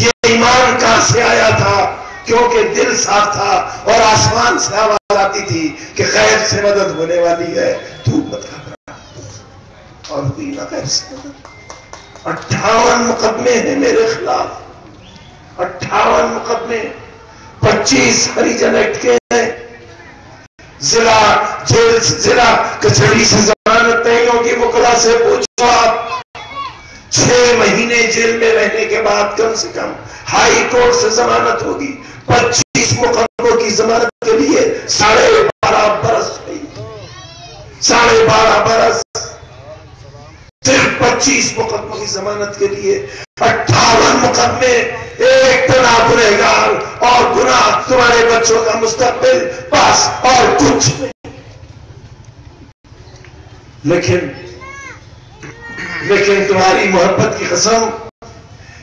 یہ ایمان کہاں سے آیا تھا؟ کیونکہ دل صاف تھا اور آسمان سے آواز آتی تھی کہ غیب سے مدد ہونے والی ہے، تو مت گھبرا، اور ہوئی نہ غیب سے مدد۔ 58 مقدمے ہیں میرے خلاف، 58 مقدمے، 25 ہریجن ایکٹ کے ہیں، ضلع جیل ضلع کچہری سے ضمانت نہیں ہوگی، وکلا سے پوچھو آپ، 6 مہینے جیل میں رہنے کے بعد کم سے کم ہائی کورٹ سے ضمانت ہوگی۔ 25 مقدموں کی ضمانت کے لیے 12.5 برس گئی، 12.5 برس، صرف 25 مقدموں کی ضمانت کے لیے 58 مقدمے، ایک تنہا گنہگار اور گناہ تمہارے بچوں کا مستقبل، بس اور کچھ نہیں۔ لیکن تمہاری محبت کی قسم،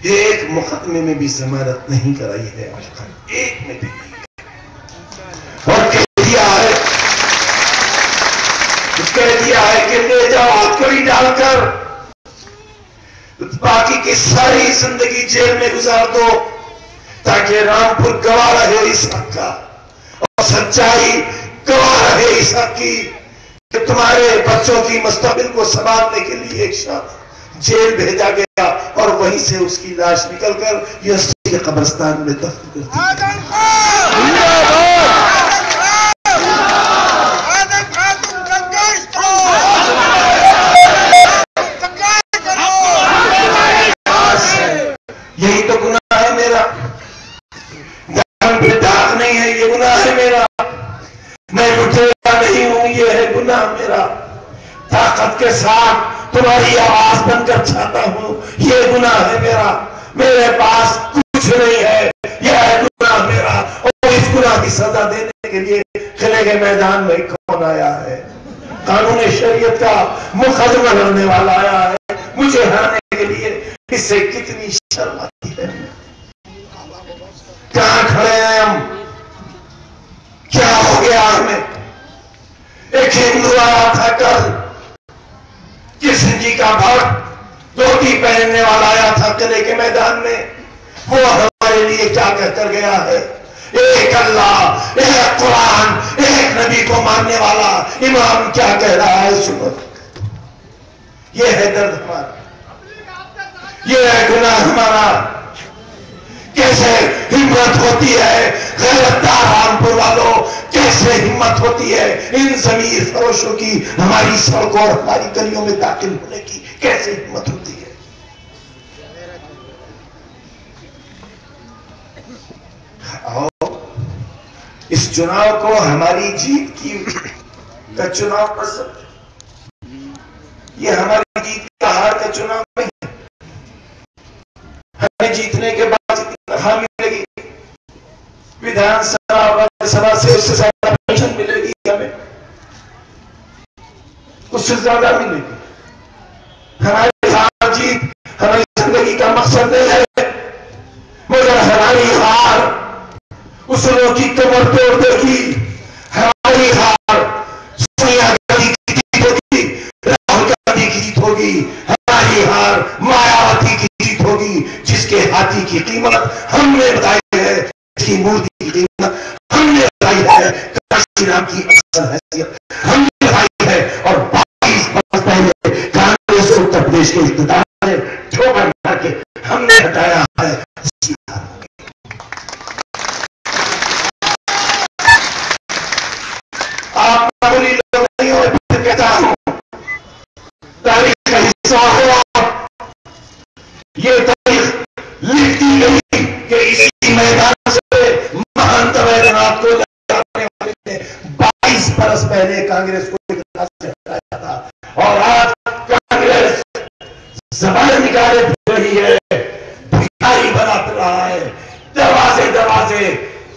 ایک مقدمے میں بھی ضمانت نہیں کرائی ہے، ایک میں بھی نہیں، اور کہہ دیا ہے کہ لے جاؤ ہتھکڑی ڈال کر باقی کی ساری زندگی جیل میں گزار دو، تاکہ رامپور گواہ رہے اس حق کا، اور سچائی گواہ رہے اس حق کی کہ تمہارے بچوں کی مستقبل کو سنبھالنے کے لیے ایک شخص جیل بھیجا گیا، اور وہیں سے اس کی لاش نکل کر یونیورسٹی کے قبرستان میں دفن کر دی۔ یہی تو گناہ ہے میرا، دامن پہ داغ نہیں ہے، یہ گناہ ہے میرا، میں لٹیرا نہیں ہوں، یہ ہے گناہ میرا، طاقت کے ساتھ تمہاری آواز بن کر چاہتا ہوں، یہ گناہ ہے میرا، میرے پاس کچھ نہیں ہے، یہ ہے گناہ میرا، اور اس گناہ کی سزا دینے کے لیے قلعے کے میدان میں کون آیا ہے؟ قانون شریعت کا مقدمہ لڑنے والا آیا ہے مجھے ہرانے کے لیے۔ اس سے کتنی شرم آتی ہے، کہاں کھڑے ہیں ہم؟ کیا ہو گیا ہمیں؟ ایک ہندو آیا تھا کل، کشن جی کا بھکت، دھوتی پہننے والا آیا تھا قلعے کے میدان میں، وہ ہمارے لیے کیا کہہ کر گیا ہے؟ ایک اللہ، ایک قرآن، ایک نبی کو ماننے والا امام کیا کہہ رہا ہے سنو۔ یہ ہے درد ہمارا، یہ ہے گناہ ہمارا۔ کیسے ہمت ہوتی ہے غیرتدار رامپور والوں، کیسے ہمت ہوتی ہے ان ضمیر فروشوں کی ہماری سڑکوں اور ہماری گلیوں میں داخل ہونے کی، کیسے ہمت ہوتی ہے؟ آؤ اس چناؤ کو ہماری جیت کی کا چناؤ پر سمجھو، یہ ہماری جیت کا ہار کا چناؤ نہیں ہے۔ ہمیں جیتنے کے بعد جتنی تنخواہ ملے گی، ودھان سبھا سے اس سے زیادہ پینشن ملے گی، ہمیں اس سے زیادہ ملے گی۔ ہماری ہار جیت ہماری زندگی کا مقصد نہیں ہے، مگر ہماری ہار اسروں کی کمر توڑ دے گی، ہماری ہار سونیا گاندھی کی جیت ہوگی، راہل گاندھی کی جیت ہوگی، ہماری ہار مایاوتی کی جیت ہوگی، جس کے ہاتھی کی قیمت ہم نے بتائی ہے، جس کی مورتی کی قیمت ہم نے بتائی ہے، کاشی رام کی اصل حیثیت ہم نے بتائی ہے، اور 22 برس پہلے کانگریس اتر پردیش کے اقتدار نے ٹھوکر مار کے ہم نے بتایا ہے۔ آپ معمولی لوگ نہیں ہو، پھر کہتا ہوں تاریخ کا حصہ ہو، یہ تاریخ لکھتی گئی کہ اسی میدان سے مہان تبیدنات کو جانے والے نے 22 برس پہلے کانگریس کو اقتدار سے ہٹایا تھا، اور آج کانگریس زبان نکالے پھر رہی ہے، بھکاری بنا پھر رہا ہے، دروازے دروازے،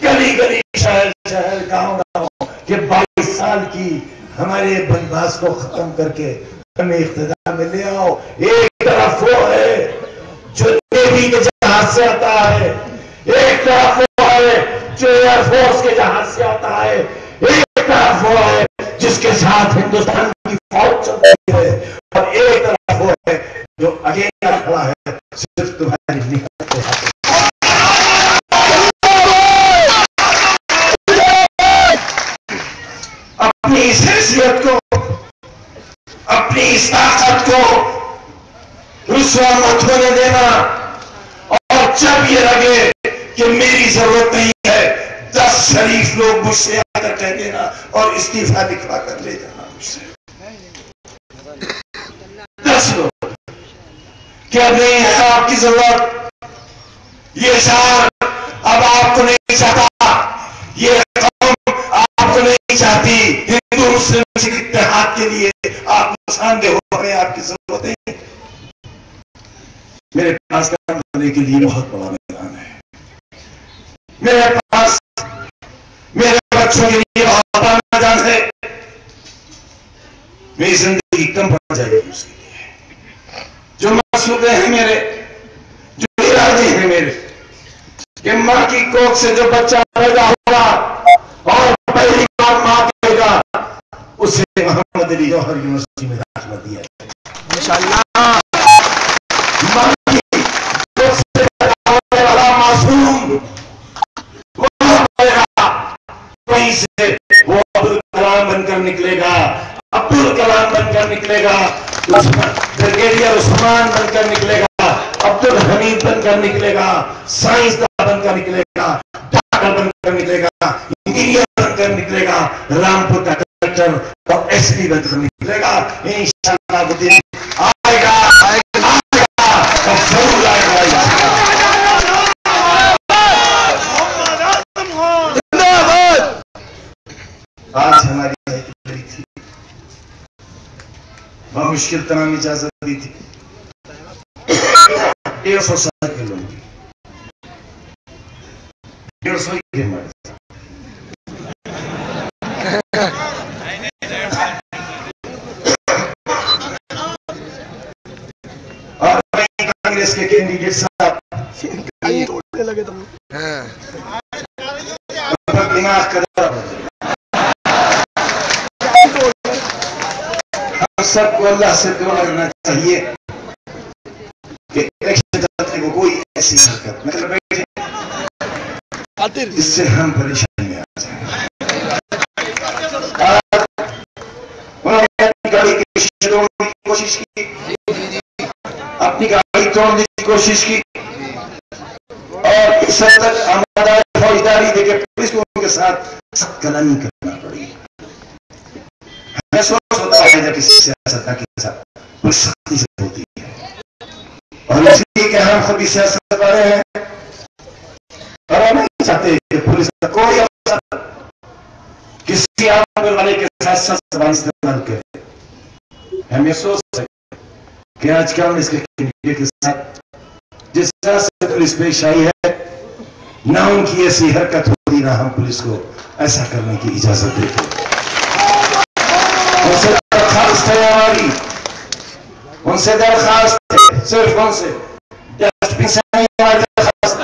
گلی گلی، شہر شہر، گاؤں گاؤں، کہ 22 سال کی ہمارے بنواس کو ختم کر کے ہمیں اقتدار میں لے آؤ۔ ایک طرف وہ ہے جو نیوی کے جہاز سے آتا ہے، ایک طرف وہ ہے جو ایئر فورس کے جہاز سے آتا ہے، ایک طرف وہ ہے جس کے ساتھ ہندوستان کی فوج چلتی ہے، اور ایک طرف وہ ہے جو اکیلا کھڑا ہے صرف تمہاری اپنی اس حیثیت کو، اپنی اس طاقت کو رسوا مت ہونے دینا، اور جب یہ لگے کہ میری ضرورت نہیں ہے 10 شریف لوگ مجھ سے آ کر کہہ دینا اور استعفا دکھا کر لے جانا مجھ سے. 10 لوگ کیا نہیں ہے آپ کی ضرورت، یہ شہر اب آپ کو نہیں چاہتا، یہ قوم آپ کو نہیں چاہتی، ہندو مسلم سکھ اتحاد کے لیے آپ نقصان دہ ہو، ہمیں آپ کی ضرورت ہے. میرے پاس کام کرنے کے لیے بہت بڑا میدان ہے، میرے پاس میرے بچوں کے لیے بہت بڑا میدان ہے. میری زندگی کم پڑ جائے گی اس کے لیے. جو منصوبے ہیں میرے، جو ارادے ہیں میرے، کہ ماں کی کوکھ سے جو بچہ پیدا ہوگا اور پہلی بار ماں کہے گا، اسے محمد علی جوہر یونیورسٹی میں داخلہ دیا جائے انشاءاللہ. ماں کی کوکھ سے پیدا ہونے والا معصوم وہاں پڑے گا، وہیں سے وہ عبدالکلام بن کر نکلے گا، عبدالکلام بن کر نکلے گا، بریگیڈیئر عثمان بن کر نکلے گا، عبدالحمید بن کر نکلے گا، سائنسداں بن کر نکلے گا، ڈاکٹر بن کر نکلے گا، انجینئر بن کر نکلے گا، رامپور کا کلکٹر اور ایس پی بن کر نکلے گا. انشاءاللہ وہ دن آئے گا، اور ضرور آئے گا. آج ہماری بڑی تھی، بہت مشکل تمام اجازت دی تھی 150 سال کے لوگ، 150 کے مرد. اور کانگریس کے کینڈیڈیٹ صاحب دماغ کا دورہ ہو گیا. ہم سب کو اللہ سے دعا کرنا چاہیے کہ الیکشن جاتے کو کوئی ایسی حرکت نہ کر بیٹھے جس سے ہم پریشانی میں آ جائیں. انہوں نے اپنی گاڑی کی شیشے توڑنے کی کوشش کی، اپنی گاڑی توڑنے کی کوشش کی، اور اس حد تک ہمارا فوجداری دے کے پولیس کو ان کے ساتھ سخت کلامی کرنا پڑی. ہمیں سوچ ہوتا ہے جب کسی سیاستدان کے ساتھ پولیس سختی سے ہوتی ہے، اور اس لیے کہ ہم خود بھی سیاست والے ہیں اور ہم نہیں چاہتے کہ پولیس کا کوئی افسر کسی عام والے کے ساتھ سخت زبان استعمال کرے. ہم یہ سوچ سکتے کہ آج کانگریس کے کینڈیڈیٹ کے ساتھ جس طرح سے پولیس پیش آئی ہے، نہ ان کی ایسی حرکت ہوتی، نہ ہم پولیس کو ایسا کرنے کی اجازت دیتے. ان سے درخواست ہے ہماری، ان سے درخواست ہے، صرف ان سے ڈسٹ بن سے نہیں ہماری درخواست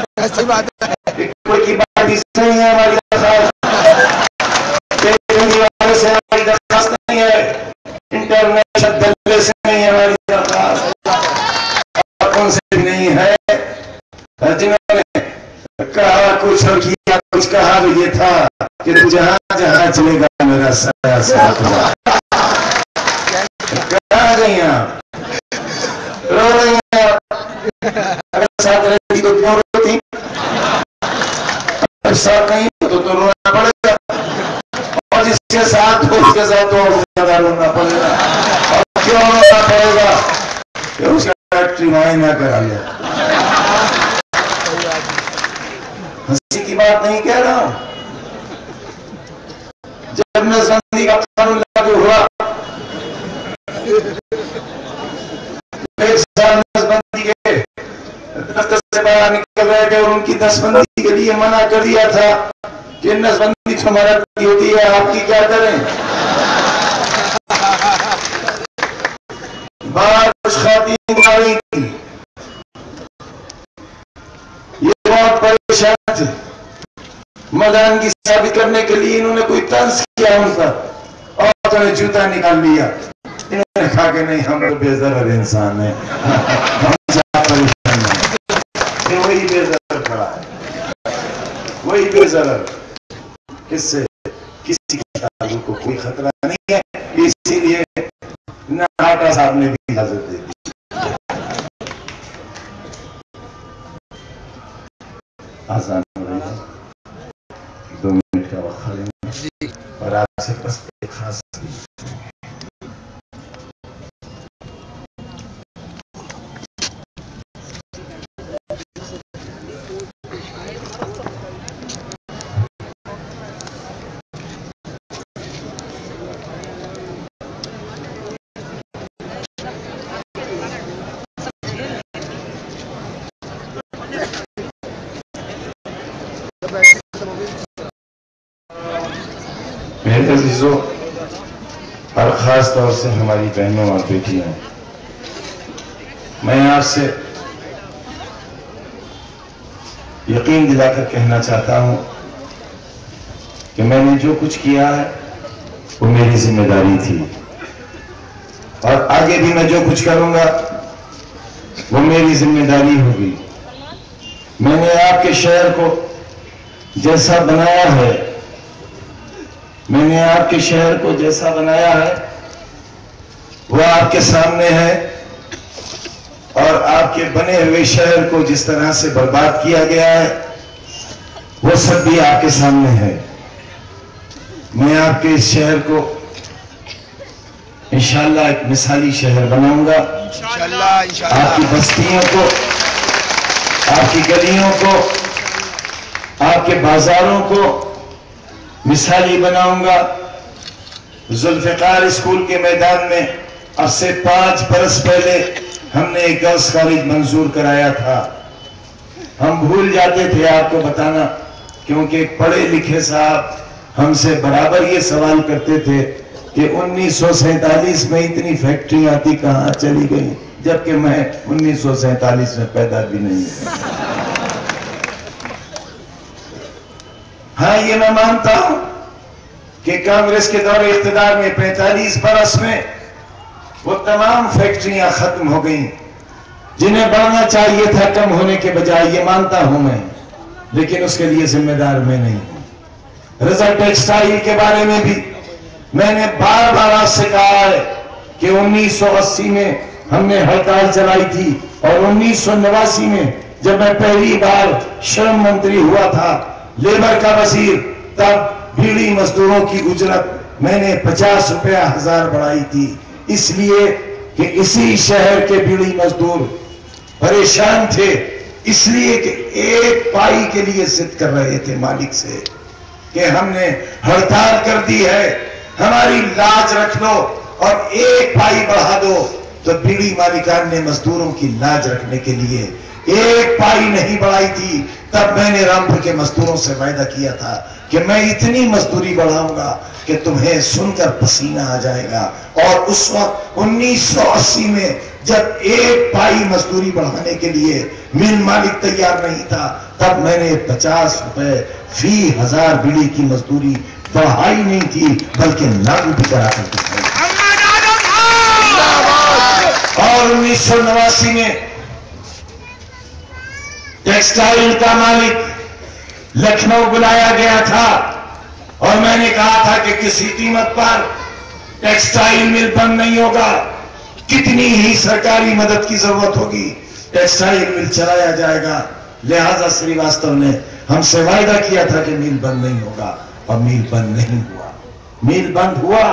ہے، کوئی کی بات سے نہیں ہے ہماری درخواست، والے سے ہماری درخواست نہیں ہے، انٹرنیشنل دلے سے نہیں ہے ہماری درخواست، اور ان سے بھی نہیں ہے جنہوں نے کہا کچھ اور کیا کچھ. کہا تو یہ تھا کہ تو جہاں جہاں چلے گا میرا سایہ ساتھ ہوگا. کہاں گئی آپ؟ رو رہی ہیں آپ؟ اگر ساتھ رہتی تو کیوں روتی؟ اگر ساتھ نہیں تو رونا پڑے گا، اور جس کے ساتھ ہو اس کے ساتھ تو اور زیادہ رونا پڑے گا. اور کیوں رونا پڑے گا؟ کہ اس کا فیکٹری معائنہ کرا لیا. ہنسی کی بات نہیں کہہ رہا ہوں. جب نسبندی کا قانون لاگو ہوا، ایک سال نسبندی کے دفتر سے باہر نکل رہے تھے اور ان کی نسبندی کے لیے منع کر دیا تھا کہ نسبندی تمہارا ہوتی ہے، آپ کی کیا کریں. باہر کچھ خواتین آ رہی تھی، یہ بہت پریشان تھے. مدان کی ثابت کرنے کے لیے انہوں نے کوئی طنز کیا ان پر، اور تو نے جوتا نکال لیا. انہوں نے کہا کہ نہیں، ہم تو بے ضرر انسان ہیں، ہم زیادہ پریشان ہیں. وہی بے ضرر کھڑا ہے، وہی بے ضرر. کس سے؟ کسی تعلق کو کوئی خطرہ نہیں ہے، اسی لیے ناٹا صاحب نے بھی اجازت دے دی۔ آسان ہو رہی ہے، 2 منٹ کا وقت لیں گے اور آپ سے بس ایک خاص میرے عزیزوں اور خاص طور سے ہماری بہنوں اور بیٹیوں، میں آپ سے یقین دلا کر کہنا چاہتا ہوں کہ میں نے جو کچھ کیا ہے وہ میری ذمہ داری تھی، اور آگے بھی میں جو کچھ کروں گا وہ میری ذمہ داری ہوگی۔ میں نے آپ کے شہر کو جیسا بنایا ہے، میں نے آپ کے شہر کو جیسا بنایا ہے وہ آپ کے سامنے ہے، اور آپ کے بنے ہوئے شہر کو جس طرح سے برباد کیا گیا ہے وہ سب بھی آپ کے سامنے ہے۔ میں آپ کے اس شہر کو انشاءاللہ ایک مثالی شہر بناؤں گا، آپ کی بستیوں کو، آپ کی گلیوں کو، آپ کے بازاروں کو مثالی بناؤں گا۔ ذوالفقار اسکول کے میدان میں اب سے 5 برس پہلے ہم نے ایک گرلز کالج منظور کرایا تھا۔ ہم بھول جاتے تھے آپ کو بتانا، کیونکہ پڑھے لکھے صاحب ہم سے برابر یہ سوال کرتے تھے کہ 1947 میں اتنی فیکٹریاں تھی کہاں چلی گئی، جبکہ میں 1947 میں پیدا بھی نہیں ہوں۔ ہاں یہ میں مانتا ہوں کہ کانگریس کے دور اقتدار میں 45 برس میں وہ تمام فیکٹریاں ختم ہو گئیں جنہیں بڑھنا چاہیے تھا کم ہونے کے بجائے، یہ مانتا ہوں میں، لیکن اس کے لیے ذمہ دار میں نہیں ہوں۔ رضا ٹیکسٹائل کے بارے میں بھی میں نے بار بار آپ سے کہا ہے کہ 1980 میں ہم نے ہڑتال چلائی تھی، اور 1989 میں جب میں پہلی بار شرم منتری ہوا تھا، لیبر کا وزیر، تب بیڑی مزدوروں کی اجرت میں نے 50 روپیہ 1000 بڑھائی تھی، اس لیے کہ اسی شہر کے بیڑی مزدور پریشان تھے، اس لیے کہ ایک پائی کے لیے ضد کر رہے تھے مالک سے کہ ہم نے ہڑتال کر دی ہے، ہماری لاج رکھ لو اور ایک پائی بڑھا دو۔ تو بیڑی مالکان نے مزدوروں کی لاج رکھنے کے لیے ایک پائی نہیں بڑھائی تھی۔ تب میں نے رامپور کے مزدوروں سے وعدہ کیا تھا کہ میں اتنی مزدوری بڑھاؤں گا کہ تمہیں سن کر پسینہ آ جائے گا، اور اس وقت 1980 میں جب ایک پائی مزدوری بڑھانے کے لیے مل مالک تیار نہیں تھا، تب میں نے 50 روپے فی 1000 بیڑی کی مزدوری بڑھائی نہیں تھی بلکہ لاگو بھی کرا کرتے تھے۔ اور 1989 میں ٹیکسٹائل کا مالک لکھنؤ بلایا گیا تھا، اور میں نے کہا تھا کہ کسی قیمت پر ٹیکسٹائل مل بند نہیں ہوگا، کتنی ہی سرکاری مدد کی ضرورت ہوگی، ٹیکسٹائل مل چلایا جائے گا۔ لہذا سریواستو نے ہم سے وعدہ کیا تھا کہ میل بند نہیں ہوگا، اور میل بند نہیں ہوا۔ میل بند ہوا،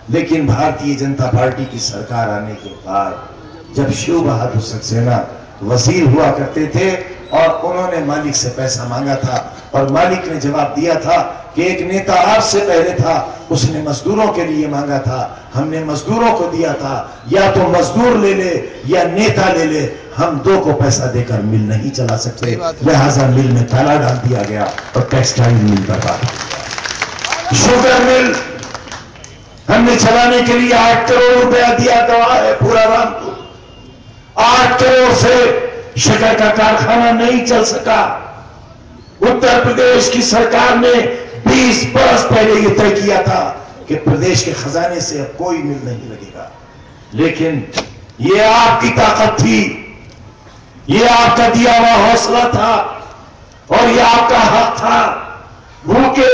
لیکن بھارتیہ جنتا پارٹی کی سرکار آنے کے بعد جب شیو بہادر سکسینہ وزیر ہوا کرتے تھے اور انہوں نے مالک سے پیسہ مانگا تھا، اور مالک نے جواب دیا تھا کہ ایک نیتا آپ سے پہلے تھا، اس نے مزدوروں کے لیے مانگا تھا، ہم نے مزدوروں کو دیا تھا، یا تو مزدور لے لے یا نیتا لے لے، ہم دو کو پیسہ دے کر مل نہیں چلا سکتے۔ لہذا مل میں تالا ڈال دیا گیا اور ٹیکسٹائل مل برباد ہو گیا۔ شوگر مل ہم نے چلانے کے لیے 8 کروڑ روپیہ دیا، گواہ ہے پورا رامپور۔ 8 کروڑ سے شکر کا کارخانہ نہیں چل سکا۔ اتر پردیش کی سرکار نے 20 برس پہلے یہ طے کیا تھا کہ پردیش کے خزانے سے اب کوئی مل نہیں لگے گا، لیکن یہ آپ کی طاقت تھی، یہ آپ کا دیا ہوا حوصلہ تھا، اور یہ آپ کا حق تھا۔ بھوکے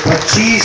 25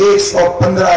115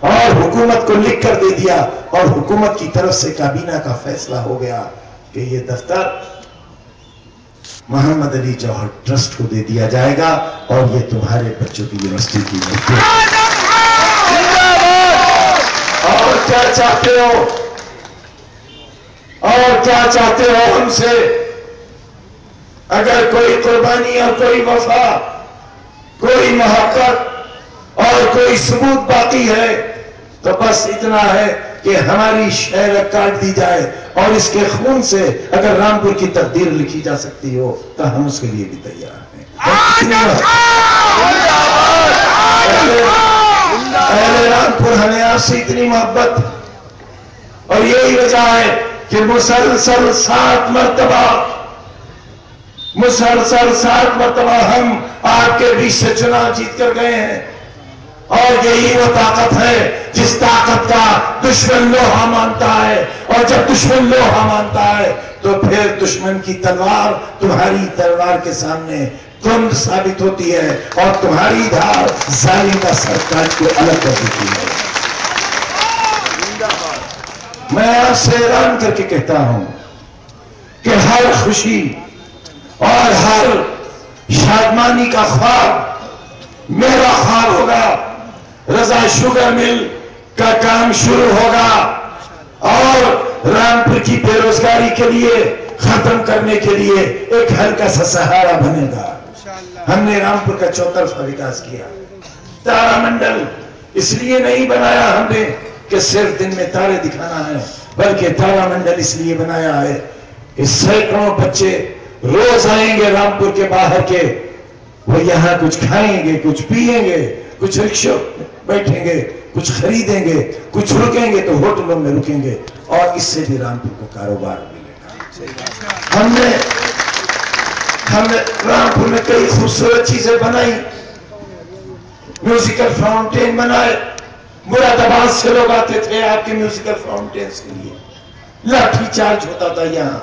اور حکومت کو لکھ کر دے دیا اور حکومت کی طرف سے کابینہ کا فیصلہ ہو گیا کہ یہ دفتر محمد علی جوہر ٹرسٹ کو دے دیا جائے گا اور یہ تمہارے بچوں کی یونیورسٹی کی ہے۔ اور کیا چاہتے ہو؟ اور کیا چاہتے ہو ہم سے؟ اگر کوئی قربانی اور کوئی وفا، کوئی محبت اور کوئی ثبوت باقی ہے تو بس اتنا ہے کہ ہماری شہر کاٹ دی جائے اور اس کے خون سے اگر رامپور کی تقدیر لکھی جا سکتی ہو تو ہم اس کے لیے بھی تیار ہیں۔ اہل رامپور ہمیں آپ سے اتنی محبت، اور یہی وجہ ہے کہ مسلسل 7 مرتبہ ہم آپ کے بیچ سے چناؤ جیت کر گئے ہیں، اور یہی وہ طاقت ہے جس طاقت کا دشمن لوہا مانتا ہے، اور جب دشمن لوہا مانتا ہے تو پھر دشمن کی تلوار تمہاری تلوار کے سامنے کند ثابت ہوتی ہے اور تمہاری دھار ظالم کا سر کاٹ کے الگ کر دیتی ہے۔ میں آپ سے اعلان کر کے کہتا ہوں کہ ہر خوشی اور ہر شادمانی کا خواب میرا خواب ہوگا۔ رضا شوگر مل کا کام شروع ہوگا اور رامپور کی بے روزگاری کے لیے ختم کرنے کے لیے ایک ہلکا سا سہارا بنے گا۔ ہم نے رامپور کا چوطرفہ وکاس کیا۔ تارا منڈل اس لیے نہیں بنایا ہم نے کہ صرف دن میں تارے دکھانا ہے، بلکہ تارا منڈل اس لیے بنایا ہے کہ سینکڑوں بچے روز آئیں گے رامپور کے باہر کے، وہ یہاں کچھ کھائیں گے، کچھ پیئیں گے، کچھ رکشوں بیٹھیں گے، کچھ خریدیں گے، کچھ رکیں گے تو ہوٹلوں میں رکیں گے، اور اس سے بھی رامپور کو کاروبار ملے گا۔ ہم نے رامپور میں کئی خوبصورت چیزیں بنائی، میوزیکل فاؤنٹین بنائے۔ مراد آباد سے لوگ آتے تھے آپ کے میوزیکل فاؤنٹینز کے لیے، لاٹھی چارج ہوتا تھا یہاں،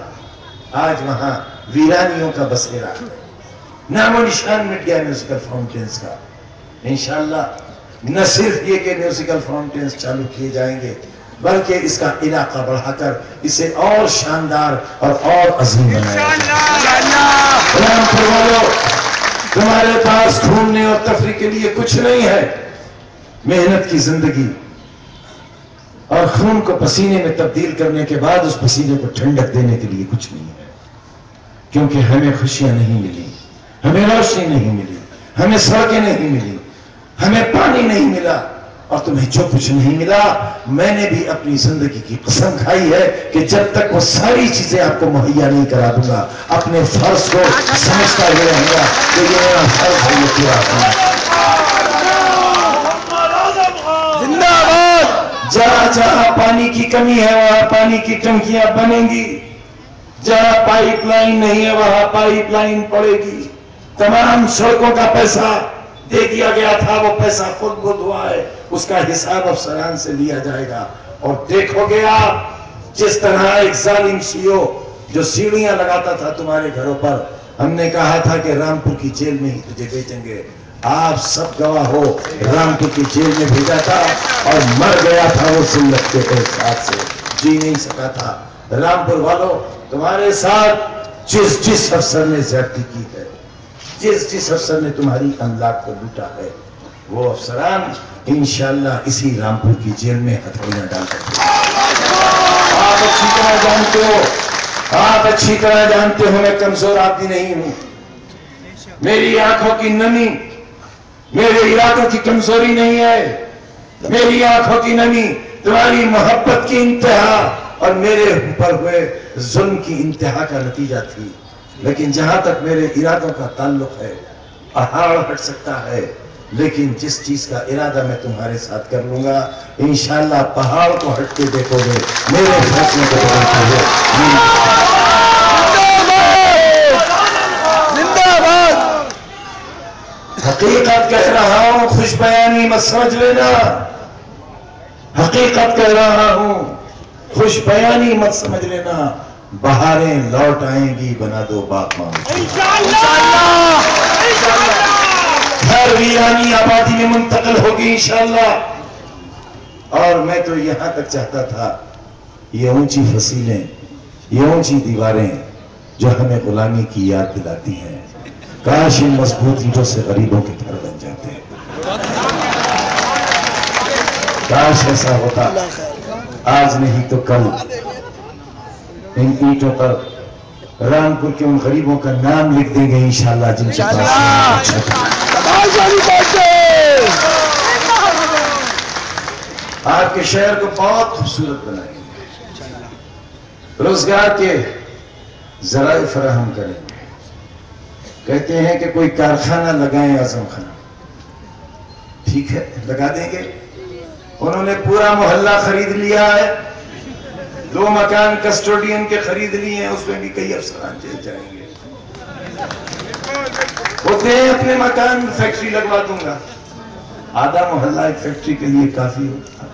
آج وہاں ویرانیوں کا بسیرا، نام و نشان مٹ گیا میوزیکل فاؤنٹینز کا۔ انشاءاللہ نہ صرف یہ کہ میوزیکل فاؤنٹینز چالو کیے جائیں گے، بلکہ اس کا علاقہ بڑھا کر اسے اور شاندار اور عظیم بنایا جائے۔ رامپور والوں، تمہارے پاس گھومنے اور تفریح کے لیے کچھ نہیں ہے، محنت کی زندگی اور خون کو پسینے میں تبدیل کرنے کے بعد اس پسینے کو ٹھنڈک دینے کے لیے کچھ نہیں ہے، کیونکہ ہمیں خوشیاں نہیں ملی، ہمیں روشنی نہیں ملی، ہمیں سڑکیں نہیں ملی، ہمیں پانی نہیں ملا، اور تمہیں جو کچھ نہیں ملا میں نے بھی اپنی زندگی کی قسم کھائی ہے کہ جب تک وہ ساری چیزیں آپ کو مہیا نہیں کرا دوں گا اپنے فرض کو سمجھتا ہی رہوں گا کہ یہ میرا فرض ہے، یہ پورا کرنا۔ جہاں جہاں پانی کی کمی ہے وہاں پانی کی ٹنکیاں بنیں گی، جہاں پائپ لائن نہیں ہے وہاں پائپ لائن پڑے گی، تمام سڑکوں کا پیسہ دے دیا گیا تھا، وہ پیسہ خود بدھ ہوا ہے، اس کا حساب افسران سے لیا جائے گا۔ اور دیکھو گے آپ جس طرح ایک ظالم CEO جو سیڑھیاں لگاتا تھا تمہارے گھروں پر، ہم نے کہا تھا کہ رامپور کی جیل میں ہی تجھے بھیجیں گے، آپ سب گواہ ہو، رامپور کی جیل میں بھیجا تھا اور مر گیا تھا وہ ذلت کے احساس سے، جی نہیں سکا تھا۔ رامپور والوں، تمہارے ساتھ جس افسر نے زیادتی کی ہے، جس افسر نے تمہاری املاک کو لوٹا ہے، وہ افسران انشاءاللہ اسی رامپور کی جیل میں ہتھوڑیاں ڈال کر آپ اچھی طرح جانتے ہو میں کمزور آدمی نہیں ہوں، میری آنکھوں کی نمی میرے ارادوں کی کمزوری نہیں ہے، میری آنکھوں کی نمی تمہاری محبت کی انتہا اور میرے اوپر ہوئے ظلم کی انتہا کا نتیجہ تھی۔ لیکن جہاں تک میرے ارادوں کا تعلق ہے، پہاڑ ہٹ سکتا ہے لیکن جس چیز کا ارادہ میں تمہارے ساتھ کر لوں گا انشاءاللہ پہاڑ کو ہٹ کے دیکھو گے میرے فیصلے کو بدلتے ہوئے۔ حقیقت کہہ رہا ہوں، خوش بیانی مت سمجھ لینا، حقیقت کہہ رہا ہوں، خوش بیانی مت سمجھ لینا، بہاریں لوٹ آئیں گی، بنا دو باغ ماں گھر ویرانی آبادی میں منتقل ہوگی انشاءاللہ، اور میں تو یہاں تک چاہتا تھا یہ اونچی فصیلیں، یہ اونچی دیواریں جو ہمیں غلامی کی یاد دلاتی ہیں، کاش ان مضبوط اینٹوں سے غریبوں کے گھر بن جاتے ہیں، کاش ایسا ہوتا، آج نہیں تو کل ان اینٹوں پر رامپور کے ان غریبوں کا نام لکھ دیں گے انشاءاللہ، جن کے پاس آپ کے شہر کو بہت خوبصورت بنائیں گے، روزگار کے ذرائع فراہم کریں گے۔ کہتے ہیں کہ کوئی کارخانہ لگائیں اعظم خان، ٹھیک ہے لگا دیں گے۔ انہوں نے پورا محلہ خرید لیا ہے، 2 مکان کسٹوڈین کے خرید لیے ہیں، اس میں بھی کئی افسران چل جائیں گے۔ وہ دیں اپنے مکان، فیکٹری لگوا دوں گا، آدھا محلہ ایک فیکٹری کے لیے کافی ہوتا ہے۔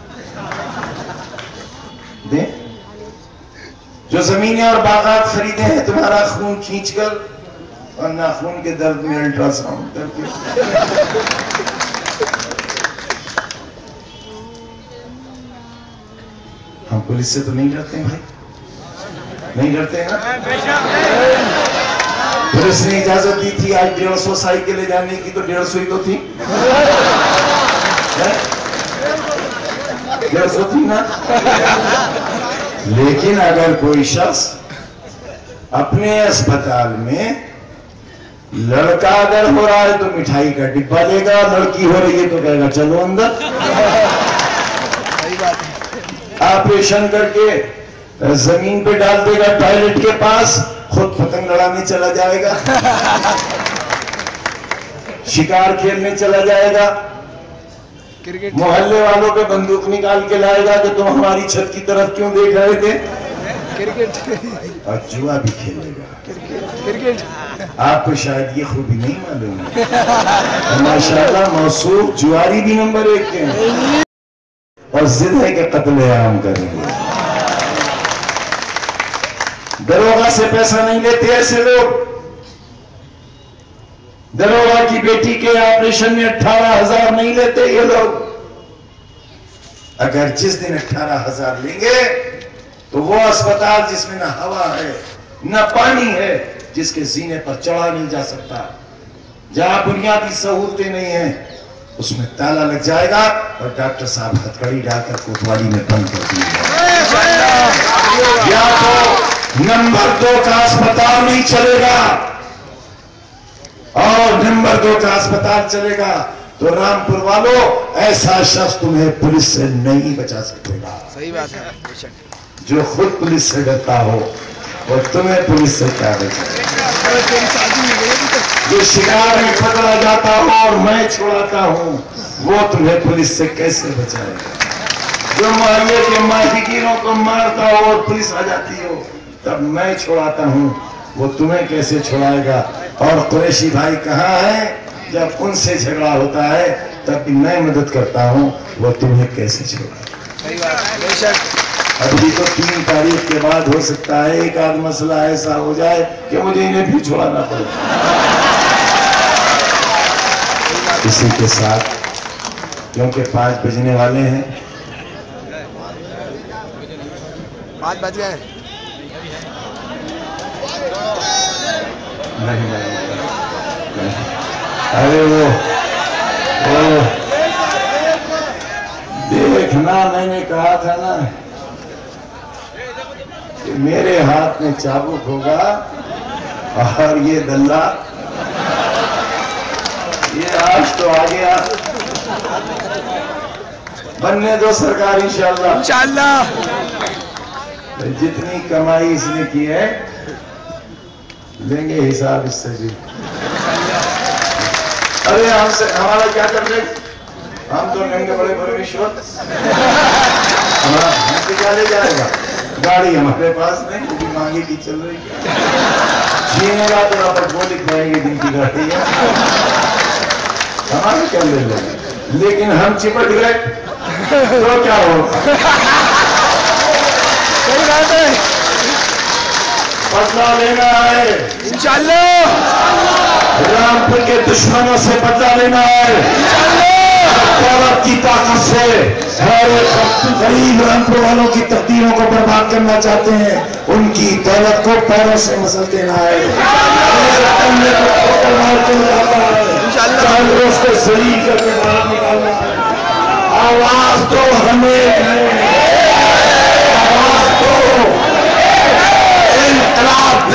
دیں جو زمینیں اور باغات خریدے ہیں تمہارا خون کھینچ کر اور ناخون کے درد میں الٹرا ساؤنڈ کر کے۔ ہم پولیس سے تو نہیں ڈرتے ہیں بھائی، نہیں ڈرتے ہیں نا؟ پولیس نے اجازت دی تھی آج 150 سائیکلیں جانے کی، تو 150 ہی تو تھی، 150 تھی نا۔ لیکن اگر کوئی شخص اپنے اسپتال میں لڑکا اگر ہو رہا ہے تو مٹھائی کا ڈبہ دے گا، لڑکی ہو رہی ہے تو کہے گا چلو اندر۔ آپریشن کر کے زمین پہ ڈال دے گا ٹوائلٹ کے پاس، خود پتنگ لڑانے چلا جائے گا، شکار کھیلنے چلا جائے گا، محلے والوں پہ بندوق نکال کے لائے گا کہ تم ہماری چھت کی طرف کیوں دیکھ رہے تھے، اور جوا بھی کھیلے گا۔ آپ کو شاید یہ خوبی نہیں معلوم ہے، ماشاءاللہ موصوف جواری بھی نمبر 1 کے ہیں، اور ضد ہے کہ قتل عام کریں گے۔ دروغہ سے پیسہ نہیں لیتے ایسے لوگ، دروغہ کی بیٹی کے آپریشن میں 18,000 نہیں لیتے یہ لوگ۔ اگر جس دن 18,000 لیں گے تو وہ اسپتال جس میں نہ ہوا ہے نہ پانی ہے، جس کے سینے پر چڑھا نہیں جا سکتا، جہاں بنیادی سہولتیں نہیں ہیں، اس میں تالا لگ جائے گا اور ڈاکٹر صاحب ہتھکڑی ڈال کر کوتوالی میں بند کر دیں گے۔ یا تو نمبر 2 کا اسپتال نہیں چلے گا، اور نمبر 2 کا اسپتال چلے گا تو رامپور والوں ایسا شخص تمہیں پولیس سے نہیں بچا سکے گا۔ صحیح بات ہے، جو خود پولیس سے ڈرتا ہو وہ تمہیں پولیس سے کیا بچائے گا؟ جو شکار میں پکڑا جاتا ہو اور میں چھوڑاتا ہوں وہ تمہیں پولیس سے کیسے بچائے گا؟ جو محلے کے ماہی گیروں کو مارتا ہو اور پولیس آ جاتی ہو تب میں چھوڑاتا ہوں وہ تمہیں کیسے چھوڑائے گا؟ اور قریشی بھائی کہاں ہیں؟ جب ان سے جھگڑا ہوتا ہے تب بھی میں مدد کرتا ہوں، وہ تمہیں کیسے چھوڑائے گا؟ ابھی تو 3 تاریخ کے بعد ہو سکتا ہے ایک آدھ مسئلہ ایسا ہو جائے کہ مجھے انہیں بھی چھوڑانا پڑے۔ اسی کے ساتھ کیونکہ 5 بجنے والے ہیں، 5 بج گئے، ارے وہ دیکھنا، میں نے کہا تھا نا کہ میرے ہاتھ میں چابک ہوگا اور یہ دلہ یہ آج تو آ گیا، بننے دو سرکار انشاءاللہ۔ جتنی کمائی اس نے کی ہے لیں گے حساب اس سے بھی۔ ارے ہم سے ہمارا کیا کر رہے، ہم تو لیں گے بڑے بڑے رشوت، ہمارا ہم سے کیا لے جائے گا؟ گاڑی ہمارے پاس نہیں، وہ بھی مانگے کی چل رہی ہے، جینے گا تو رابط وہ لکھ پائیں گے جن کی گاڑی ہے، ہمارے کیا لے لیں گے؟ لیکن ہم چپٹ گئے تو کیا ہوگا؟ بدلہ لینا ہے انشاءاللہ، رامپور کے دشمنوں سے بدلہ لینا ہے انشاءاللہ، دولت کی طاقت سے اور غریب رنگوں والوں کی تقدیروں کو برباد کرنا چاہتے ہیں، ان کی دولت کو پیروں سے مسل دینا ہے، اس کو ذلیل کر کے باہر نکالنا ہے۔ آواز تو ہمیں ہے، آواز تو انقلاب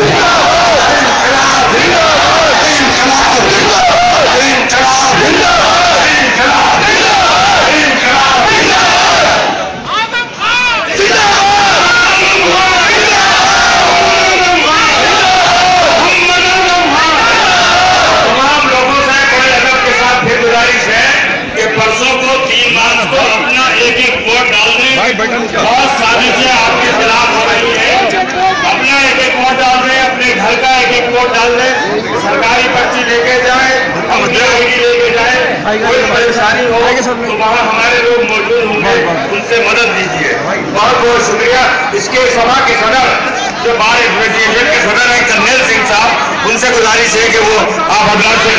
بہت سازشیں آپ کے خلاف ہو رہی ہیں، اپنا ایک ایک ووٹ ڈال دیں، اپنے گھر کا ایک ایک ووٹ ڈال دیں، سرکاری پرچی لے کے جائیں، اپنی آئی ڈی لے کے جائیں، کوئی پریشانی ہو تو وہاں ہمارے لوگ موجود ہوں گے، ان سے مدد دیجیے۔ بہت بہت شکریہ۔ اس کے سبھا کے صدر جو بار ایسوسیشن کے صدر ہیں کرنیل سنگھ صاحب، ان سے گزارش ہے کہ وہ آپ حضرات سے